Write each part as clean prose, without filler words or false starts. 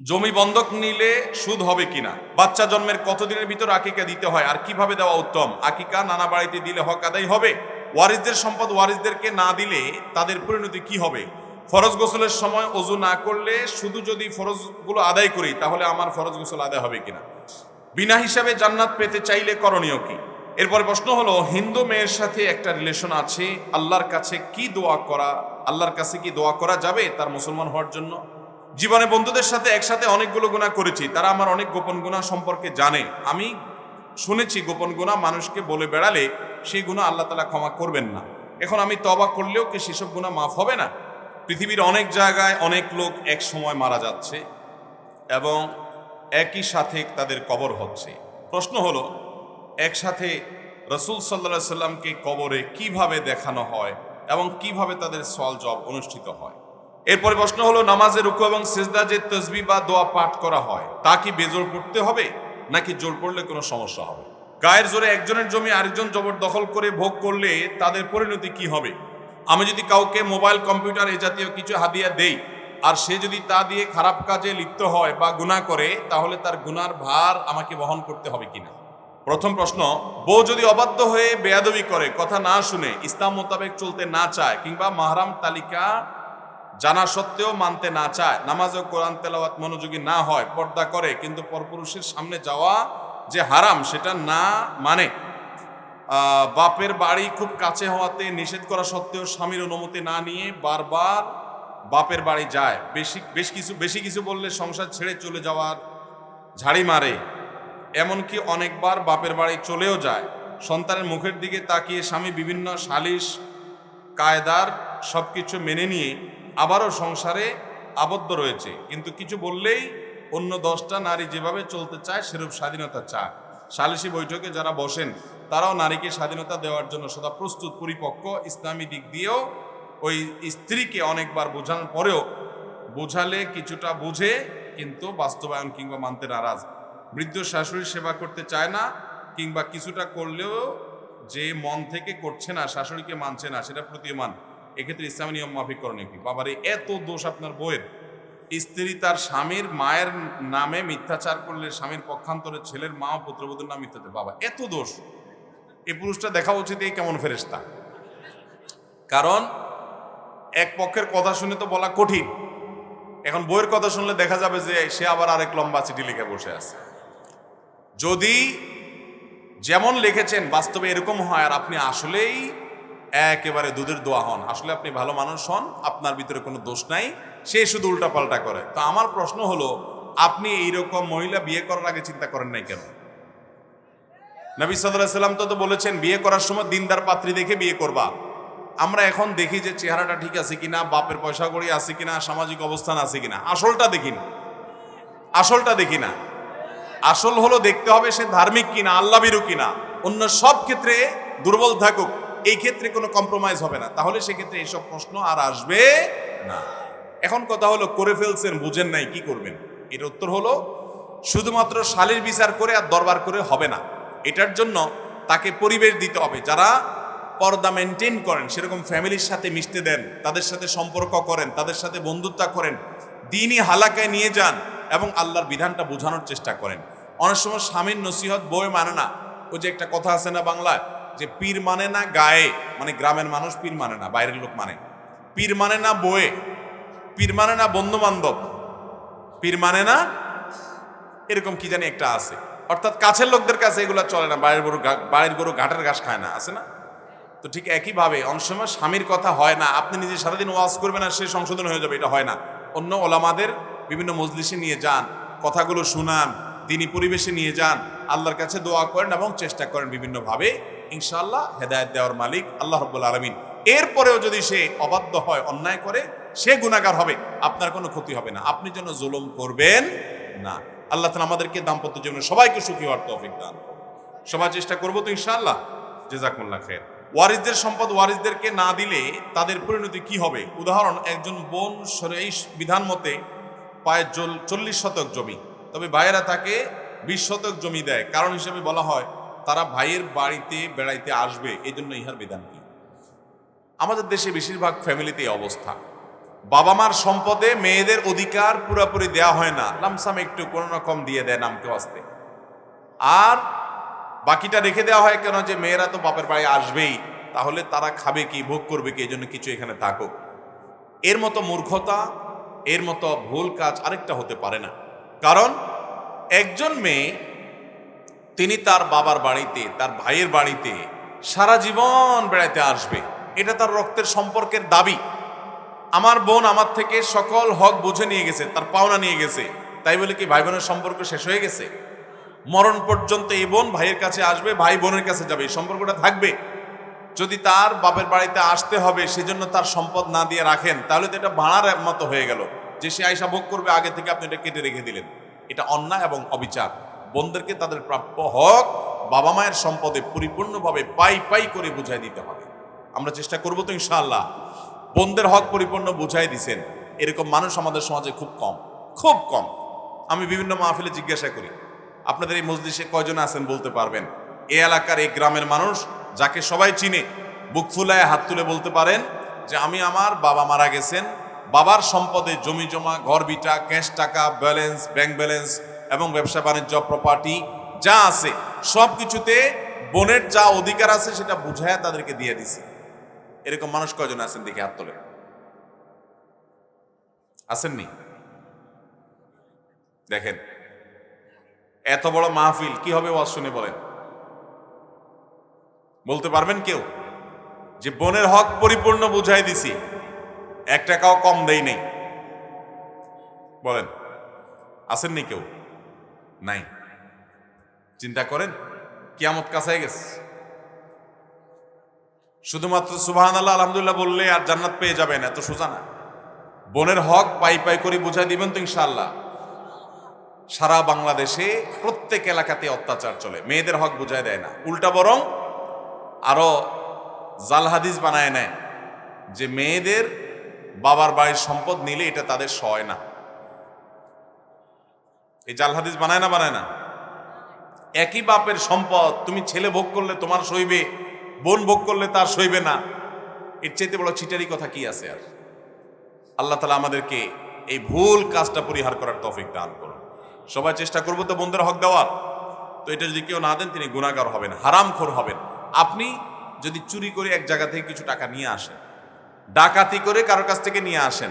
জমি বন্ধক নিলে সুদ হবে কিনা, বাচ্চা জন্মের কতদিনের ভিতর আকিকা দিতে হয়, আর কিভাবে দেওয়া উত্তম, আকিকা নানা বাড়িতে দিলে হক আদায় হবে, ওয়ারিসদের সম্পদ ওয়ারিসদেরকে না দিলে তাদের পরিণতি কি হবে, ফরজ গোসলের সময় ওযু না করলে শুধু যদি ফরজগুলো আদায় করি তাহলে আমার ফরজ গোসল আদায় হবে কিনা, বিনা হিসাবে জান্নাত পেতে চাইলে করণীয় কি। এরপরে প্রশ্ন হলো, হিন্দু মেয়ের সাথে একটা রিলেশন আছে, আল্লাহর কাছে কি দোয়া করা, আল্লাহর কাছে কি দোয়া করা যাবে তার মুসলমান হওয়ার জন্য। জীবনে বন্ধুদের সাথে একসাথে অনেকগুলো গুনাহ করেছি, তারা আমার অনেক গোপন গুনাহ সম্পর্কে জানে। আমি শুনেছি গোপন গুনাহ মানুষকে বলে বেড়ালে সেই গুনাহ আল্লাহ তাআলা ক্ষমা করবেন না। এখন আমি তওবা করলেও কি সেসব গুনাহ মাফ হবে না? পৃথিবীর অনেক জায়গায় অনেক লোক এক সময় মারা যাচ্ছে এবং একই সাথে তাদের কবর হচ্ছে। প্রশ্ন হলো, একসাথে রাসূল সাল্লাল্লাহু আলাইহি সাল্লামকে কবরে কিভাবে দেখানো হয় এবং কিভাবে তাদের সওয়াল জবাব অনুষ্ঠিত হয়। এরপরে প্রশ্ন হলো, নামাজে রুকু এবং সিজদা যে তাসবিহ বা দোয়া পাঠ করা হয় তা কি বেজোর পড়তে হবে নাকি জোর পড়লে কোনো সমস্যা হবে? গায়ের জোরে একজনের জমি আরেকজন জবরদখল করে ভোগ করলে তাদের পরিণতি কি হবে? আমি যদি কাউকে মোবাইল, কম্পিউটার এ জাতীয় কিছু হাদিয়া দেই আর সে যদি তা দিয়ে খারাপ কাজে লিপ্ত হয় বা গুনাহ করে, তাহলে তার গুনার ভার আমাকে বহন করতে হবে কিনা। প্রথম প্রশ্ন, বউ যদি অবাধ্য হয়ে বেয়াদবি করে, কথা না শুনে, ইসলাম মোতাবেক চলতে না চায় কিংবা মাহরাম তালিকা জানা সত্ত্বেও মানতে না চায়, নামাজ ও কোরআন তেলাওয়াত মনোযোগী না হয়, পর্দা করে কিন্তু পরপুরুষের সামনে যাওয়া যে হারাম সেটা না মানে, বাপের বাড়ি খুব কাছে হওয়াতে নিষেধ করা সত্ত্বেও স্বামীর অনুমতি না নিয়ে বারবার বাপের বাড়ি যায়, বেশি কিছু বললে সংসার ছেড়ে চলে যাওয়ার ঝাড়ি মারে, এমনকি অনেকবার বাপের বাড়ি চলেও যায়, সন্তানের মুখের দিকে তাকিয়ে স্বামী বিভিন্ন সালিশ কায়দার সবকিছু মেনে নিয়ে আবারও সংসারে আবদ্ধ রয়েছে, কিন্তু কিছু বললেই অন্য 10টা নারী যেভাবে চলতে চায় সেরূপ স্বাধীনতা চায়। সালিশি বৈঠকে যারা বসেন তারাও নারীকে স্বাধীনতা দেওয়ার জন্য সদা প্রস্তুত, পরিপক্ক, ইসলামী দিক দিয়েও ওই স্ত্রীকে অনেকবার বোঝানোর পরেও বোঝালে কিছুটা বুঝে কিন্তু বাস্তবায়ন কিংবা মানতে নারাজ। বৃদ্ধ শাশুড়ির সেবা করতে চায় না কিংবা কিছুটা করলেও যে মন থেকে করছে না, শাশুড়িকে মানছে না, সেটা প্রতীয়মান। এক্ষেত্রে ইসলামী নিয়ম মাফিক করণীয় কি? বাবারে, এত দোষ আপনার বউয়ের। স্ত্রী তার স্বামীর মায়ের নামে মিথ্যাচার করলে স্বামীর পক্ষান্তরে ছেলের মা ও পুত্রবধূর নাম মিথ্যাচার, বাবা এত দোষ। এই পুরুষটা দেখা উচিত এই কেমন ফেরেশতা। কারণ এক পক্ষের কথা শুনে তো বলা কঠিন, এখন বইয়ের কথা শুনলে দেখা যাবে যে সে আবার আরেক লম্বা চিঠি লিখে বসে আছে। যদি যেমন লিখেছেন বাস্তবে এরকম হয় আর আপনি আসলেই একেবারে দুধের দোয়া হন, আসলে আপনি ভালো মানুষ হন, আপনার ভিতরে কোনো দোষ নাই, সে শুধু উল্টাপাল্টা করে, তো আমার প্রশ্ন হলো, আপনি এইরকম মহিলা বিয়ে করার আগে চিন্তা করেন নাই কেন? নবী সাল্লাল্লাহু আলাইহি ওয়াসাল্লাম তো বলেছেন বিয়ে করার সময় দিনদার পাত্রী দেখে বিয়ে করবা। আমরা এখন দেখি যে চেহারাটা ঠিক আছে কিনা, বাপের পয়সা কড়ি আছে কিনা, সামাজিক অবস্থান আছে কিনা, আসলটা দেখি না। আসল হলো দেখতে হবে সে ধার্মিক কিনা, আল্লাহভীরু কিনা। অন্য সব ক্ষেত্রে দুর্বল থাকুক, এই ক্ষেত্রে কোনো কম্প্রোমাইজ হবে না, তাহলে সেক্ষেত্রে এইসব প্রশ্ন আর আসবে না। এখন কথা হলো, করে ফেলছেন, বুঝেন নাই, কি করবেন? এর উত্তর হলো, শুধুমাত্র শালীর বিচার করে আর দরবার করে হবে না। এটার জন্য তাকে পরিবেশ দিতে হবে, যারা পর্দা মেনটেন করেন, সেরকম ফ্যামিলির সাথে মিশতে দেন, তাদের সাথে সম্পর্ক করেন, তাদের সাথে বন্ধুত্ব করেন, দিনই হালাকায় নিয়ে যান এবং আল্লাহর বিধানটা বোঝানোর চেষ্টা করেন। অনেক সময় স্বামীর নসিহত বই মানে না। ওই যে একটা কথা আছে না বাংলায়, যে পীর মানে না গায়ে, মানে গ্রামের মানুষ পীর মানে না, বাইরের লোক মানে। পীর মানে না বয়ে, পীর মানে না বন্ধু বান্ধব, পীর মানে না এরকম কি জানি একটা আছে, অর্থাৎ কাছের লোকদের কাছে এগুলো চলে না, বাড়ির গরু ঘাটের ঘাস খায় না, আছে না? তো ঠিক একইভাবে অনেক সময় স্বামীর কথা হয় না, আপনি নিজে সারাদিন ওয়াজ করবেন আর সে সংশোধন হয়ে যাবে, এটা হয় না। অন্য ওলামাদের বিভিন্ন মজলিসে নিয়ে যান, কথাগুলো শুনান, দিনী পরিবেশে নিয়ে যান, আল্লাহর কাছে দোয়া করেন এবং চেষ্টা করেন বিভিন্নভাবে, ইনশাআল্লাহ হেদায়েত দেওয়ার মালিক আল্লাহ রাব্বুল আলামিন। এরপরেও যদি সে অবাধ্য হয়, অন্যায় করে, সে গুনাহগার হবে, আপনার কোনো ক্ষতি হবে না, আপনি যেন জুলুম করবেন না। আল্লাহ তাআলা আমাদেরকে দাম্পত্য জীবনে সবাইকে সুখী হওয়ার তৌফিক দান করুন। সবাই চেষ্টা করবো তো ইনশাআল্লাহ। জাযাকুমুল্লাহ খাইর। ওয়ারিসদের সম্পদ ওয়ারিসদেরকে না দিলে তাদের পরিণতি কি হবে? উদাহরণ, একজন বোন শরঈ বিধান মতে পায় 40 শতক জমি, তবে ভাইয়েরা তাকে 20 শতক জমি দেয়, কারণ হিসেবে বলা হয় তারা ভাইয়ের বাড়িতে বেড়াইতে আসবে, এই জন্য ইহার বিধান কি? আমাদের দেশে বেশিরভাগ ফ্যামিলিতে এই অবস্থা। বাবা মার সম্পদে মেয়েদের অধিকার পুরোপুরি দেওয়া হয় না, লামসাম একটু কোনো রকম দিয়ে দেয় নামকে আসতে, আর বাকিটা রেখে দেওয়া হয় কেন, যে মেয়েরা তো বাপের বাড়ি আসবেই, তাহলে তারা খাবে কি, ভোগ করবে কি, এই জন্য কিছু এখানে থাকুক। এর মতো মূর্খতা, এর মতো ভুল কাজ আরেকটা হতে পারে না। কারণ একজন মেয়ে তিনি তার বাবার বাড়িতে, তার ভাইয়ের বাড়িতে সারা জীবন বেড়াতে আসবে, এটা তার রক্তের সম্পর্কের দাবি। আমার বোন আমার থেকে সকল হক বুঝে নিয়ে গেছে, তার পাওনা নিয়ে গেছে, তাই বলে কি ভাই বোনের সম্পর্ক শেষ হয়ে গেছে? মরণ পর্যন্ত এই বোন ভাইয়ের কাছে আসবে, ভাই বোনের কাছে যাবে, এই সম্পর্কটা থাকবে। যদি তার বাপের বাড়িতে আসতে হবে সেজন্য তার সম্পদ না দিয়ে রাখেন, তাহলে তো এটা ভাড়ার মতো হয়ে গেল, যে সে আয়সা ভোগ করবে, আগে থেকে আপনি এটা কেটে রেখে দিলেন। এটা অন্যায় এবং অবিচার। বোনদেরকে তাদের প্রাপ্য হক বাবা মায়ের সম্পদে পরিপূর্ণভাবে পাই পাই করে বুঝাই দিতে হবে। আমরা চেষ্টা করবো তো ইনশাআল্লাহ। বোনদের হক পরিপূর্ণ বুঝাই দিছেন, এরকম মানুষ আমাদের সমাজে খুব কম, খুব কম। আমি বিভিন্ন মাহফিলে জিজ্ঞাসা করি, আপনাদের এই মজলিসে কয়জন আছেন বলতে পারবেন এই এলাকার, এই গ্রামের মানুষ যাকে সবাই চিনে, বুক ফুলায় হাত তুলে বলতে পারেন যে আমি, আমার বাবা মারা গেছেন, বাবার সম্পদে জমি জমা, ঘর বিটা, ক্যাশ টাকা, ব্যালেন্স, ব্যাংক ব্যালেন্স এবং ব্যবসা বাণিজ্য, প্রপার্টি যা আছে সব কিছুতে বোনের যা অধিকার আছে সেটা বুঝায় তাদেরকে দিয়ে দিছে। এরকম মানুষ কয়জন আছেন দেখে হাত তোলে? আসেননি? দেখেন এত বড় মাহফিল কি হবে ওয়াজ শুনে, বলেন? বলতে পারবেন কেউ যে বোনের হক পরিপূর্ণ বুঝাই দিছি, এক টাকাও কম দেই নেই? বলেন, আসেননি কেউ? নাই। চিন্তা করেন, কিয়ামত কাছে গেছে। শুধুমাত্র সুবহানাল্লাহ আলহামদুলিল্লাহ বললে আর জান্নাত পেয়ে যাবেন, এত সোজা না। বোনের হক পাই পাই করে বুঝাই দিবেন তো ইনশাআল্লাহ। সারা বাংলাদেশে প্রত্যেক এলাকাতে অত্যাচার চলে, মেয়েদের হক বুঝাই দেয় না, উল্টা বরং আরো জাল হাদিস বানায় নেয় যে মেয়েদের বাবার বাড়ির সম্পদ নিলে এটা তাদের সয় না। এই জাল হাদিস বানায় না, বানায় না? একই বাপের সম্পদ তুমি ছেলে ভোগ করলে তোমার সইবে, বোন ভোগ করলে তার সইবে না। এর চাইতে বড় চিটারি কথা কি আছে আর? আল্লাহ তাআলা আমাদেরকে এই ভুল কাজটা পরিহার করার তৌফিক দান করুন। সবাই চেষ্টা করবো তো বোনদের হক দেওয়ার। তো এটা যদি কেউ না দেন তিনি গুনাহগার হবেন, হারামখোর হবেন। আপনি যদি চুরি করে এক জায়গা থেকে কিছু টাকা নিয়ে আসেন, ডাকাতি করে কারোর কাছ থেকে নিয়ে আসেন,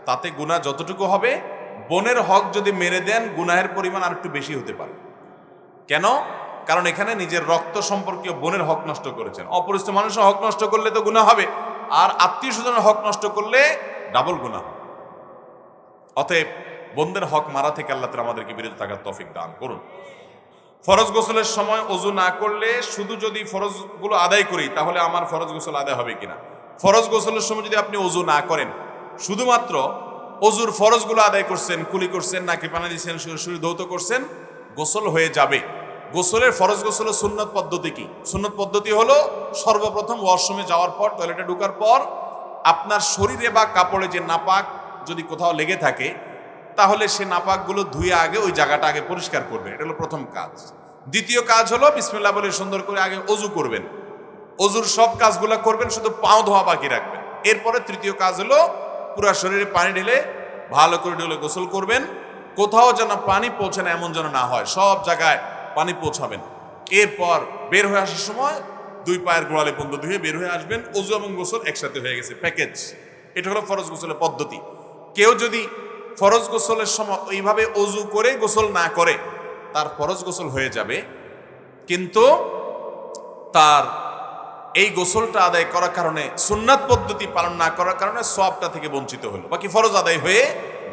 তাতে গুনাহ যতটুকু হবে, বোনের হক যদি মেরে দেন গুনাহের পরিমাণ আর একটু বেশি হতে পারে। কেন? কারণ এখানে নিজের রক্ত সম্পর্কীয় বোনের হক নষ্ট করেছেন। অপরিচিত মানুষের হক নষ্ট করলে তো গুনাহ হবে, আর আত্মীয় স্বজনের হক নষ্ট করলে ডাবল গুনাহ। অতএব বোনদের হক মারা থেকে আল্লাহ তাআলা আমাদেরকে বিরত থাকার তৌফিক দান করুন। ফরজ গোসলের সময় ওযু না করলে শুধু যদি ফরজগুলো আদায় করি তাহলে আমার ফরজ গোসল আদায় হবে কিনা? ফরজ গোসলের সময় যদি আপনি ওযু না করেন, শুধুমাত্র ওযুর ফরজগুলো আদায় করছেন, কুলি করছেন, নাকি পানি দিচ্ছেন, শরীর ধৌত করছেন, গোসল হয়ে যাবে। গোসলের ফরজ গোসলের সুন্নত পদ্ধতি কি? সুন্নত পদ্ধতি হলো সর্বপ্রথম ওয়াশরুমে যাওয়ার পর, টয়লেটে ঢোকার পর আপনার শরীরে বা কাপড়ে যে নাপাক যদি কোথাও লেগে থাকে তাহলে সে নাপাকগুলো ধুয়ে আগে ওই জায়গাটা আগে পরিষ্কার করবেন। এটা হলো প্রথম কাজ। দ্বিতীয় কাজ হলো বিসমিল্লাহ বলে সুন্দর করে আগে ওযু করবেন। ওযুর সব কাজগুলো করবেন, শুধু পাও ধোয়া বাকি রাখবেন। এরপরে তৃতীয় কাজ হলো পুরো শরীরে পানি ঢেলে ভালো করে ঢেলে গোসল করবেন। কোথাও যেন পানি পৌঁছে না এমন যেন না হয়, সব জায়গায় পানি পৌঁছাবেন। এরপর বের হয়ে আসার সময় দুই পায়ের গোড়ালি পর্যন্ত ধুয়ে বের হয়ে আসবেন। ওযু এবং গোসল একসাথে হয়ে গেছে, প্যাকেজ। এটা হলো ফরজ গোসলের পদ্ধতি। কেউ যদি ফরজ গোসলের সময় এইভাবে ওযু করে গোসল না করে, তার ফরজ গোসল হয়ে যাবে, কিন্তু তার এই গোসলটা আদায় করার কারণে, সুন্নাত পদ্ধতি পালন না করার কারণে সওয়াবটা থেকে বঞ্চিত হলো, বাকি ফরজ আদায় হয়ে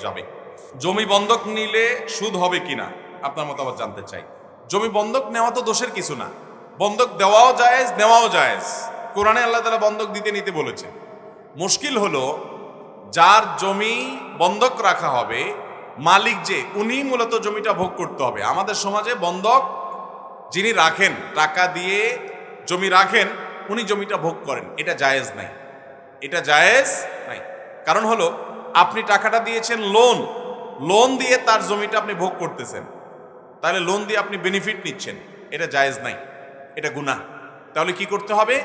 যাবে। জমি বন্ধক নিলে সুদ হবে কিনা আপনার মতামত জানতে চাই। জমি বন্ধক নেওয়া তো দোষের কিছু না, বন্ধক দেওয়াও জায়েজ, নেওয়াও জায়েজ। কোরআনে আল্লাহ তাআলা বন্ধক দিতে নিতে বলেছে। মুশকিল হলো যার জমি বন্ধক রাখা হবে, মালিক যে, উনি মূলত জমিটা ভোগ করতে হবে। আমাদের সমাজে বন্ধক যিনি রাখেন, টাকা দিয়ে জমি রাখেন, উনি জমিটা ভোগ করেন, এটা জায়েজ নাই, এটা জায়েজ নাই। কারণ হলো আপনি টাকাটা দিয়েছেন লোন, লোন দিয়ে তার জমিটা আপনি ভোগ করতেছেন, তাহলে লোন দিয়ে আপনি বেনিফিট নিচ্ছেন, এটা জায়েজ নাই, এটা গুনাহ। তাহলে কি করতে হবে?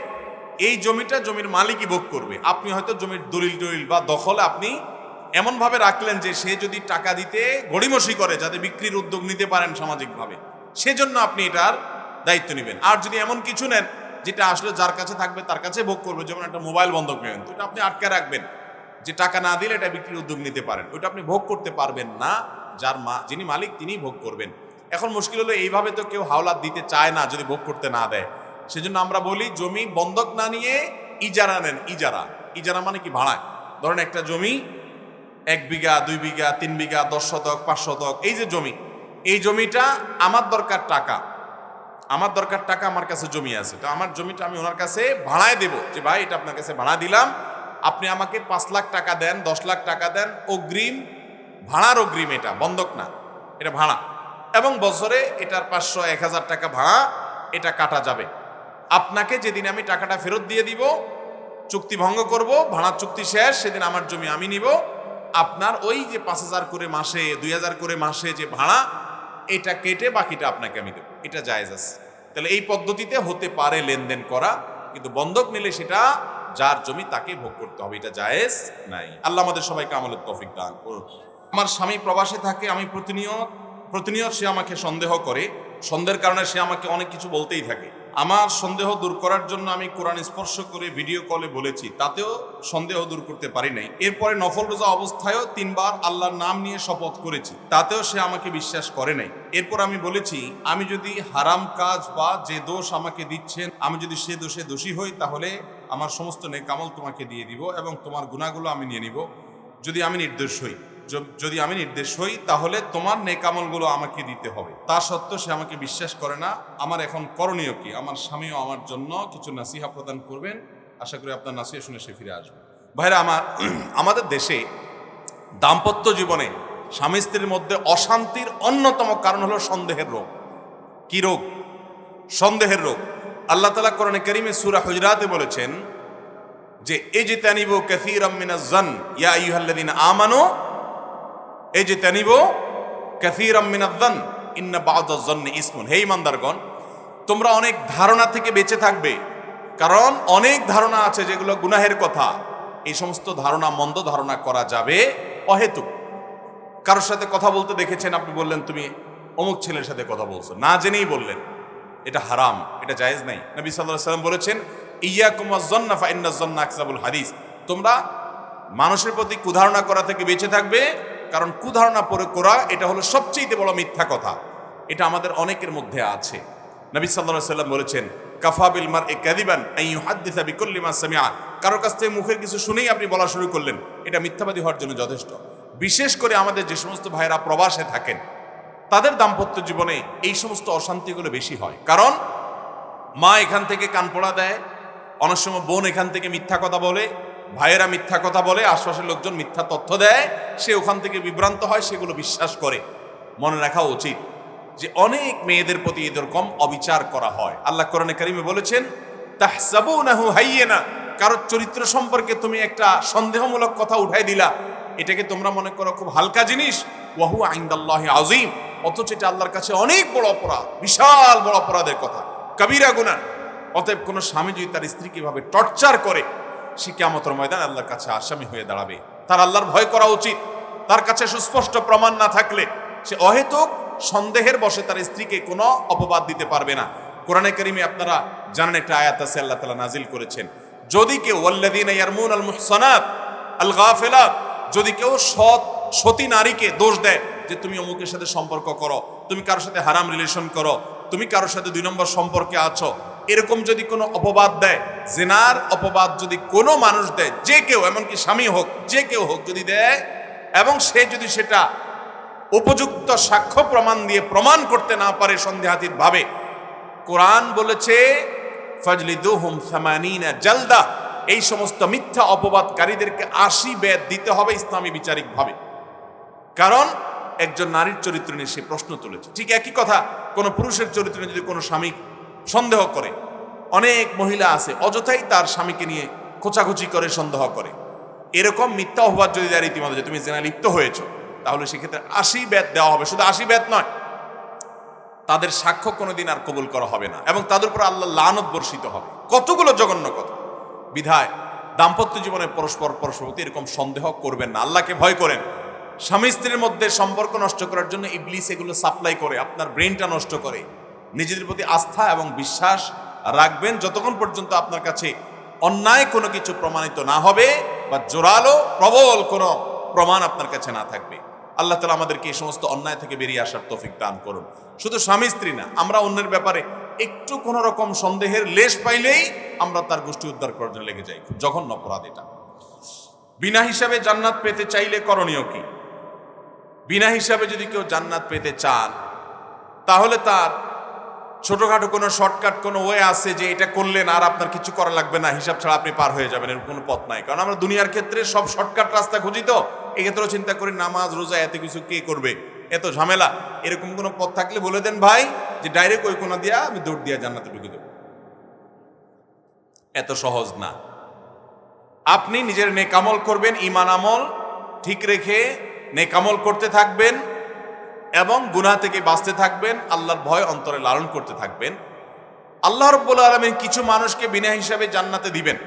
এই জমিটা জমির মালিকই ভোগ করবে। আপনি হয়তো জমির দলিল টলিল বা দখল আপনি এমনভাবে রাখলেন যে সে যদি টাকা দিতে গড়িমসি করে যাতে বিক্রির উদ্যোগ নিতে পারেন সামাজিকভাবে, সেজন্য আপনি এটার দায়িত্ব নেবেন। আর যদি এমন কিছু নেন যেটা আসলে যার কাছে থাকবে তার কাছে ভোগ করবে, যেমন একটা মোবাইল বন্ধক নেবেন, তো এটা আপনি আটকে রাখবেন যে টাকা না দিলে এটা বিক্রির উদ্যোগ নিতে পারেন, ওইটা আপনি ভোগ করতে পারবেন না। যিনি মালিক তিনিই ভোগ করবেন। এখন মুশকিল হলো এইভাবে তো কেউ হাওলাত দিতে চায় না যদি ভোগ করতে না দেয়। সেজন্য আমরা বলি জমি বন্ধক না নিয়ে ইজারা নেন। ইজারা মানে কি? ভাড়ায়। ধরেন একটা জমি 1 বিঘা 2 বিঘা 3 বিঘা 10 শতক 5 শতক, এই যে জমি, এই জমিটা আমার দরকার টাকা, আমার কাছে জমি আছে, তো আমার জমিটা আমি ওনার কাছে ভাড়ায় দেব যে ভাই এটা আপনার কাছে ভাড়া দিলাম, আপনি আমাকে 5 লাখ টাকা দেন, 10 লাখ টাকা দেন, অগ্রিম, ভাড়ার অগ্রিম, এটা বন্ধক না, এটা ভাড়া, এবং বছরে এটার 500-1000 টাকা ভাড়া এটা কাটা যাবে। আপনাকে যেদিন আমি টাকাটা ফেরত দিয়ে দিব, চুক্তি ভঙ্গ করব, ভাড়ার চুক্তি শেষ, সেদিন আমার জমি আমি নিব, আপনার ওই যে 5000 করে মাসে 2000 করে মাসে যে ভাড়া, এটা কেটে বাকিটা আপনাকে আমি দেবো। এটা জায়েজ আছে। তাহলে এই পদ্ধতিতে হতে পারে লেনদেন করা, কিন্তু বন্ধক নিলে সেটা যার জমি তাকে ভোগ করতে হবে, এটা জায়েজ নাই। আল্লাহ আমাদের সবাইকে আমলের তৌফিক দান করুন। আমার স্বামী প্রবাসে থাকে, আমি প্রতিনিয়ত সে আমাকে সন্দেহ করে, সন্দেহের কারণে সে আমাকে অনেক কিছু বলতেই থাকে। আমার সন্দেহ দূর করার জন্য আমি কোরআন স্পর্শ করে ভিডিও কলে বলেছি, তাতেও সন্দেহ দূর করতে পারি নাই। এরপরে নফল রোজা অবস্থায়ও 3 বার আল্লাহর নাম নিয়ে শপথ করেছি, তাতেও সে আমাকে বিশ্বাস করে নাই। এরপর আমি বলেছি, আমি যদি হারাম কাজ বা যে দোষ আমাকে দিচ্ছেন, আমি যদি সে দোষে দোষী হই, তাহলে আমার সমস্ত নেক আমল তোমাকে দিয়ে দিব এবং তোমার গুনাহগুলো আমি নিয়ে নিব। যদি আমি নির্দোষ হই তাহলে তোমার নেক আমলগুলো আমাকে দিতে হবে। তা সত্ত্বেও সে আমাকে বিশ্বাস করে না। আমার এখন করণীয় কি? আমার স্বামীও আমার জন্য কিছু নাসিহা প্রদান করবেন, আশা করি আপনার নাসিহা শুনে সে ফিরে আসবে। ভাইরা আমার, আমাদের দেশে দাম্পত্য জীবনে স্বামী স্ত্রীর মধ্যে অশান্তির অন্যতম কারণ হলো সন্দেহের রোগ। কি রোগ? সন্দেহের রোগ। আল্লাহ তাআলা কোরআনে কারীমে সূরা হুজরাতে বলেছেন যে ইজতানিবু কাসীরাম মিনাজ জান ইয়া আইয়ুহাল্লাযীনা আমানু ইজতানিবু কাসীরাম মিনাজ জান ইন্না বা'দাজ জান্নি ইসমুন। হে ঈমানদারগণ, তোমরা অনেক ধারণা থেকে বেঁচে থাকবে, কারণ অনেক ধারণা আছে যেগুলো গুনাহের কথা। এই সমস্ত ধারণা, মন্দ ধারণা করা যাবে অহেতুক। কারোর সাথে কথা বলতে দেখেছেন, আপনি বললেন তুমি অমুক ছেলের সাথে কথা বলছো, না জেনেই বললেন, এটা হারাম, এটা জায়েজ নাই। নবী সাল্লাল্লাহু আলাইহি ওয়াসাল্লাম বলেছেন, ইয়াকুম ওয়াজ-যন্না ফা ইন্নাজ যন্না আকযাবুল হাদিস। তোমরা মানুষের প্রতি কুধারণা করা থেকে বেঁচে থাকবে, কারণ কুধারণা করা এটা হলো সবচেয়ে বড় মিথ্যা কথা। এটা আমাদের অনেকের মধ্যে আছে। নবী সাল্লাল্লাহু আলাইহি ওয়াসাল্লাম বলেছেন, কাফা বিল মারই কাযিবান আন ইউহাদ্দিসা বিকুল্লি মা সামিআ। কারোর কাছ থেকে মুখের কিছু শুনেই আপনি বলা শুরু করলেন, এটা মিথ্যাবাদী হওয়ার জন্য যথেষ্ট। বিশেষ করে আমাদের যে সমস্ত ভাইরা প্রবাসে থাকেন, তাদের দাম্পত্য জীবনে এই সমস্ত অশান্তিগুলো বেশি হয়। কারণ মা এখান থেকে কানপোড়া দেয়, অনেক সময় বোন এখান থেকে মিথ্যা কথা বলে, ভাইয়েরা মিথ্যা কথা বলে, আশপাশের লোকজন মিথ্যা তথ্য দেয়, সে ওখান থেকে বিভ্রান্ত হয়, সেগুলো বিশ্বাস করে। মনে রাখা উচিত যে অনেক মেয়েদের প্রতি এরকম অবিচার করা হয়। আল্লাহ কোরআনে কারীমে বলেছেন, তাহসাবুনাহু হাইয়্যানা। কারোর চরিত্র সম্পর্কে তুমি একটা সন্দেহমূলক কথা উঠাই দিলা, এটাকে তোমরা মনে করো খুব হালকা জিনিস, ওয়া হুয়া ইনদাল্লাহি আযীম। অথচ এটা আল্লাহর কাছে অনেক বড় অপরাধ, বিশাল বড় অপরাধের কথা, কবিরা গুনাহ। অতএব কোনো স্বামী যদি তার স্ত্রীকে এভাবে টর্চার করে, সে কিয়ামতের ময়দানে আল্লাহর কাছে আসামি হয়ে দাঁড়াবে। তার আল্লাহর ভয় করা উচিত। তার কাছে সুস্পষ্ট প্রমাণ না থাকলে সে অহেতুক সন্দেহের বশে তার স্ত্রীকে কোনো অপবাদ দিতে পারবে না। কোরআনে কারীমে আপনারা জানেন একটা আয়াত আছে, আল্লাহ তাআলা নাজিল করেছেন, যদি কেউ ওয়াল্লাযীনা ইয়ারমুনাল মুহসানাত আল গাফিলাত, যদি কেউ সতী নারীকে দোষ দেয় যে তুমি অমুকের সাথে সম্পর্ক করো, তুমি কারোর সাথে হারাম রিলেশন করো, তুমি কারোর সাথে 2 নম্বর সম্পর্কে আছো, এরকম যদি কোনো অপবাদ দেয়, জিনার অপবাদ যদি কোনো মানুষ দেয়, যে কেউ, এমনকি স্বামী হোক, যে কেউ হোক, যদি দেয় এবং সে যদি সেটা উপযুক্ত সাক্ষ্য প্রমাণ দিয়ে প্রমাণ করতে না পারে সন্দেহাতীত ভাবে, কোরআন বলেছে ফাজলিদুহুম 80 জালদা। এই সমস্ত মিথ্যা অপবাদকারীদেরকে 80 বেত দিতে হবে ইসলামী বিচারিক ভাবে। কারণ একজন নারীর চরিত্র নিয়ে সে প্রশ্ন তুলেছে। ঠিক একই কথা কোনো পুরুষের চরিত্র নিয়ে যদি কোনো স্বামী সন্দেহ করে, অনেক মহিলা আছে অযথাই তার স্বামীকে নিয়ে খোঁচাখুচি করে সন্দেহ করে। এরকম মিথ্যা অপবাদ যদি দেয় রীতিমতো যে তুমি জেনা লিপ্ত হয়েছ, তাহলে সেক্ষেত্রে 80 বেত দেওয়া হবে। শুধু 80 বেত নয়, তাদের সাক্ষ্য কোনোদিন আর কবুল করা হবে না এবং তাদের উপর আল্লাহ লানত বর্ষিত হবে। কতগুলো জঘন্য কথা। বিধায় দাম্পত্য জীবনে পরস্পর প্রতি এরকম সন্দেহ করবেন না, আল্লাহকে ভয় করেন। স্বামী স্ত্রীর মধ্যে সম্পর্ক নষ্ট করার জন্য ইবলিস এগুলো সাপ্লাই করে, আপনার ব্রেনটা নষ্ট করে। নিজেদের প্রতি আস্থা এবং বিশ্বাস রাখবেন যতক্ষণ পর্যন্ত আপনার কাছে অন্যায় কোনো কিছু প্রমাণিত না হবে বা জোরালো প্রবল কোনো প্রমাণ আপনার কাছে না থাকবে। আল্লাহ তাআলা আমাদেরকে এই সমস্ত অন্যায় থেকে বেরিয়ে আসার তৌফিক দান করুন। শুধু স্বামী স্ত্রী না, আমরা অন্যের ব্যাপারে একটু কোনো রকম সন্দেহের লেশ পাইলেই আমরা তার গোষ্ঠী উদ্ধার করার জন্য লেগে যাই। জঘন্য অপরাধ এটা। বিনা হিসাবে জান্নাত পেতে চাইলে করণীয় কি? বিনা হিসাবে যদি কেউ জান্নাত পেতে চান, তাহলে তার ছোটখাটো কোনো শর্টকাট কোনো ওয়ে আছে যে এটা করলেন আর আপনার কিছু করা লাগবে না, হিসাব ছাড়া আপনি পার হয়ে যাবেন, এর কোনো পথ নাই। কারণ আমরা দুনিয়ার ক্ষেত্রে সব শর্টকাট রাস্তা খুঁজি, তো এক্ষেত্রেও চিন্তা করি নামাজ রোজা এত কিছু কে করবে, এত ঝামেলা। এরকম কোনো পথ থাকলে বলে দেন ভাই, যে ডাইরেক্ট ওই কোনা দিয়া আমি দৌড় দিয়া জান্নাতে ঢুকে দেব। এত সহজ না। আপনি নিজের নেক আমল করবেন, ঈমান আমল ঠিক রেখে নেক আমল করতে থাকবেন এবং গুনাহ থেকে বাঁচতে থাকবেন, আল্লাহর ভয় অন্তরে লালন করতে থাকবেন। আল্লাহ রাব্বুল আলামিন কিছু মানুষকে বিনা হিসাবে জান্নাতে দিবেন।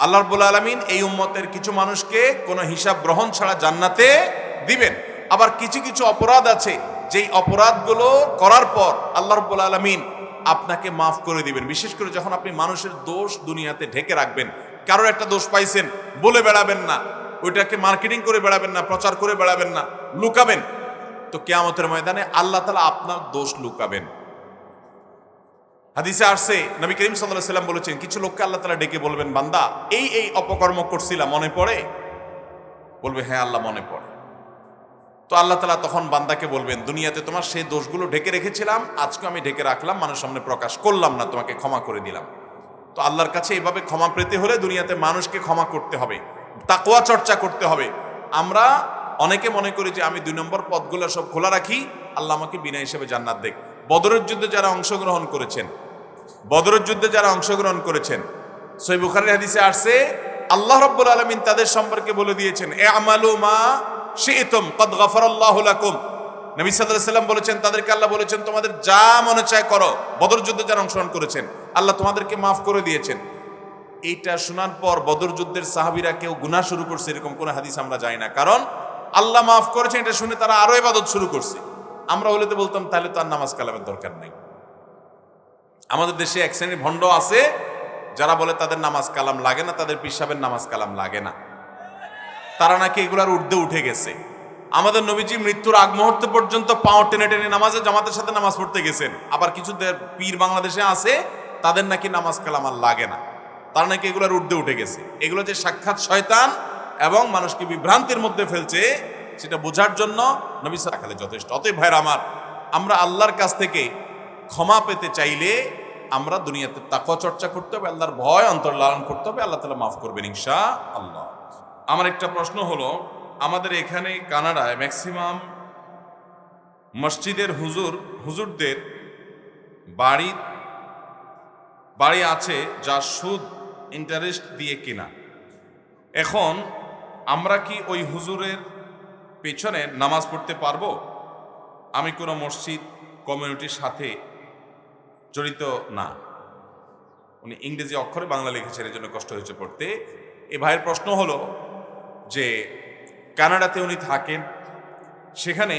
আল্লাহ রাব্বুল আলামিন এই উম্মতের কিছু মানুষকে কোনো হিসাব গ্রহণ ছাড়া জান্নাতে দিবেন। আবার কিছু কিছু অপরাধ আছে, যেই অপরাধগুলো করার পর আল্লাহ রাব্বুল আলামিন আপনাকে মাফ করে দিবেন। বিশেষ করে যখন আপনি মানুষের দোষ দুনিয়াতে ঢেকে রাখবেন, কারোর একটা দোষ পাইছেন বলে বেড়াবেন না, ওইটাকে মার্কেটিং করে বেড়াবেন না, প্রচার করে বেড়াবেন না, লুকাবেন, তো কিয়ামতের ময়দানে আল্লাহ তাআলা আপনার দোষ লুকাবেন। হাদিসে আসছে, নবী করিম সাল্লাল্লাহু আলাইহি ওয়াসাল্লাম বলেছেন, কিছু লোককে আল্লাহ তাআলা ডেকে বলবেন, বান্দা এই এই অপকর্ম করছিলাম, মনে পড়ে? বলবে হ্যাঁ আল্লাহ মনে পড়ে। তো আল্লাহ তাআলা তখন বান্দাকে বলবেন, দুনিয়াতে তোমার সেই দোষগুলো ঢেকে রেখেছিলাম, আজকে আমি ঢেকে রাখলাম, মানুষের সামনে প্রকাশ করলাম না, তোমাকে ক্ষমা করে দিলাম। তো আল্লাহর কাছে এইভাবে ক্ষমা পেতে হলে দুনিয়াতে মানুষকে ক্ষমা করতে হবে, তাকওয়া চর্চা করতে হবে। আমরা অনেকে মনে করি যে আমি 2 নম্বর পথগুলো সব খোলা রাখি, আল্লাহ আমাকে বিনা হিসেবে জান্নাত দেখ। বদরের যুদ্ধে যারা অংশগ্রহণ করেছেন, সহিহ বুখারীর হাদিসে আসছে, আল্লাহ রাব্বুল আলামিন তাদের সম্পর্কে বলে দিয়েছেন, ইআমালু মা শি'তুম ক্বাদ গাফারাল্লাহু লাকুম। নবী সাল্লাল্লাহু আলাইহি ওয়াসাল্লাম বলেছেন, তাদেরকে আল্লাহ বলেছেন তোমাদের যা মনে চায় করো। বদর যুদ্ধে যারা অংশগ্রহণ করেছেন, আল্লাহ তোমাদেরকে মাফ করে দিয়েছেন। এইটা শোনার পর বদর যুদ্ধের সাহাবীরা কেউ গুনাহ শুরু করছে এরকম কোনো হাদিস আমরা জানি না। কারণ আল্লাহ মাফ করেছেন এটা শুনে তারা আরো ইবাদত শুরু করছে। আমরা হলে তো বলতাম তাহলে তো আর নামাজ কালামের দরকার নাই। আমাদের দেশে এক শ্রেণীর ভণ্ড আছে যারা বলে তাদের নামাজ কালাম লাগে না, তাদের পীর সাহেবের নামাজ কালাম লাগে না, তারা নাকি এগুলার ঊর্ধ্বে উঠে গেছে। আমাদের নবীজি মৃত্যুর আগ মুহূর্ত পর্যন্ত পাও টেনে টেনে নামাজে জামাতের সাথে নামাজ পড়তে গেছেন। আবার কিছু পীর বাংলাদেশে আছে, তাদের নাকি নামাজ কালাম আর লাগে না, তারা নাকি এগুলার ঊর্ধ্বে উঠে গেছে। এগুলো যে সাক্ষাৎ শয়তান এবং মানুষকে বিভ্রান্তির মধ্যে ফেলছে সেটা বোঝার জন্য নবী সাল্লাল্লাহু আলাইহি ওয়াসাল্লাম যথেষ্ট। অতএব ভাইরা আমার, আমরা আল্লাহর কাছ থেকে ক্ষমা পেতে চাইলে আমরা দুনিয়াতে তাকওয়া চর্চা করতে হবে, আল্লাহর ভয় অন্তর লালন করতে হবে, আল্লাহ তাআলা মাফ করবেন ইনশাআল্লাহ। আমার একটা প্রশ্ন হলো, আমাদের এখানে কানাডায় ম্যাক্সিমাম মসজিদের হুজুরদের বাড়ি আছে যা সুদ ইন্টারেস্ট দিয়ে কিনা। এখন আমরা কি ওই হুজুরের পেছনে নামাজ পড়তে পারবো? আমি কোনো মসজিদ কমিউনিটির সাথে জড়িত না। উনি ইংরেজি অক্ষরে বাংলা লিখেছেন, এর জন্য কষ্ট হয়েছে পড়তে। এই ভাইয়ের প্রশ্ন হলো যে কানাডাতে উনি থাকেন, সেখানে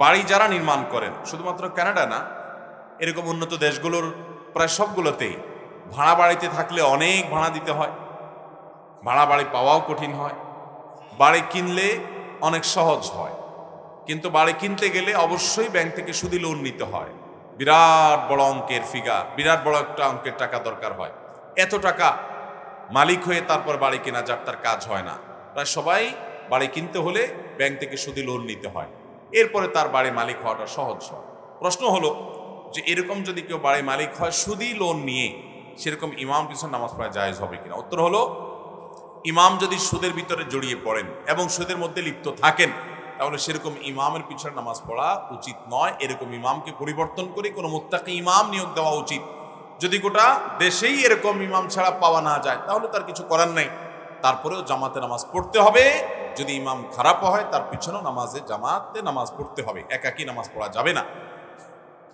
বাড়ি যারা নির্মাণ করেন, শুধুমাত্র কানাডা না, এরকম উন্নত দেশগুলোর প্রায় সবগুলোতেই ভাড়া বাড়িতে থাকলে অনেক ভাড়া দিতে হয়, ভাড়া বাড়ি পাওয়াও কঠিন হয়। বাড়ি কিনলে অনেক সহজ হয়, কিন্তু বাড়ি কিনতে গেলে অবশ্যই ব্যাংক থেকে সুদি লোন নিতে হয়। বিরাট বড় অঙ্কের ফিগার, বিরাট বড় একটা অঙ্কের টাকা দরকার হয়। এত টাকা মালিক হয়ে তারপর বাড়ি কেনা যার তার কাজ হয় না। প্রায় সবাই বাড়ি কিনতে হলে ব্যাংক থেকে সুদি লোন নিতে হয়, এরপরে তার বাড়ি মালিক হওয়াটা সহজ হয়। প্রশ্ন হলো যে এরকম যদি কেউ বাড়ি মালিক হয় সুদি লোন নিয়ে, সেরকম ইমাম পিছনে নামাজ পড়া জায়েজ হবে কিনা? উত্তর হলো, ইমাম যদি সুদের ভিতরে জড়িয়ে পড়েন এবং সুদের মধ্যে লিপ্ত থাকেন, তাহলে সেরকম ইমামের পিছনে নামাজ পড়া উচিত নয়। এরকম ইমামকে পরিবর্তন করে কোনো মুত্তাকি ইমাম নিয়োগ দেওয়া উচিত। যদি গোটা দেশেই এরকম ইমাম ছাড়া পাওয়া না যায়, তাহলে তার কিছু করার নেই, তারপরেও জামাতে নামাজ পড়তে হবে। যদি ইমাম খারাপ হয়, তার পিছনেও জামাতে নামাজ পড়তে হবে, একাকী নামাজ পড়া যাবে না।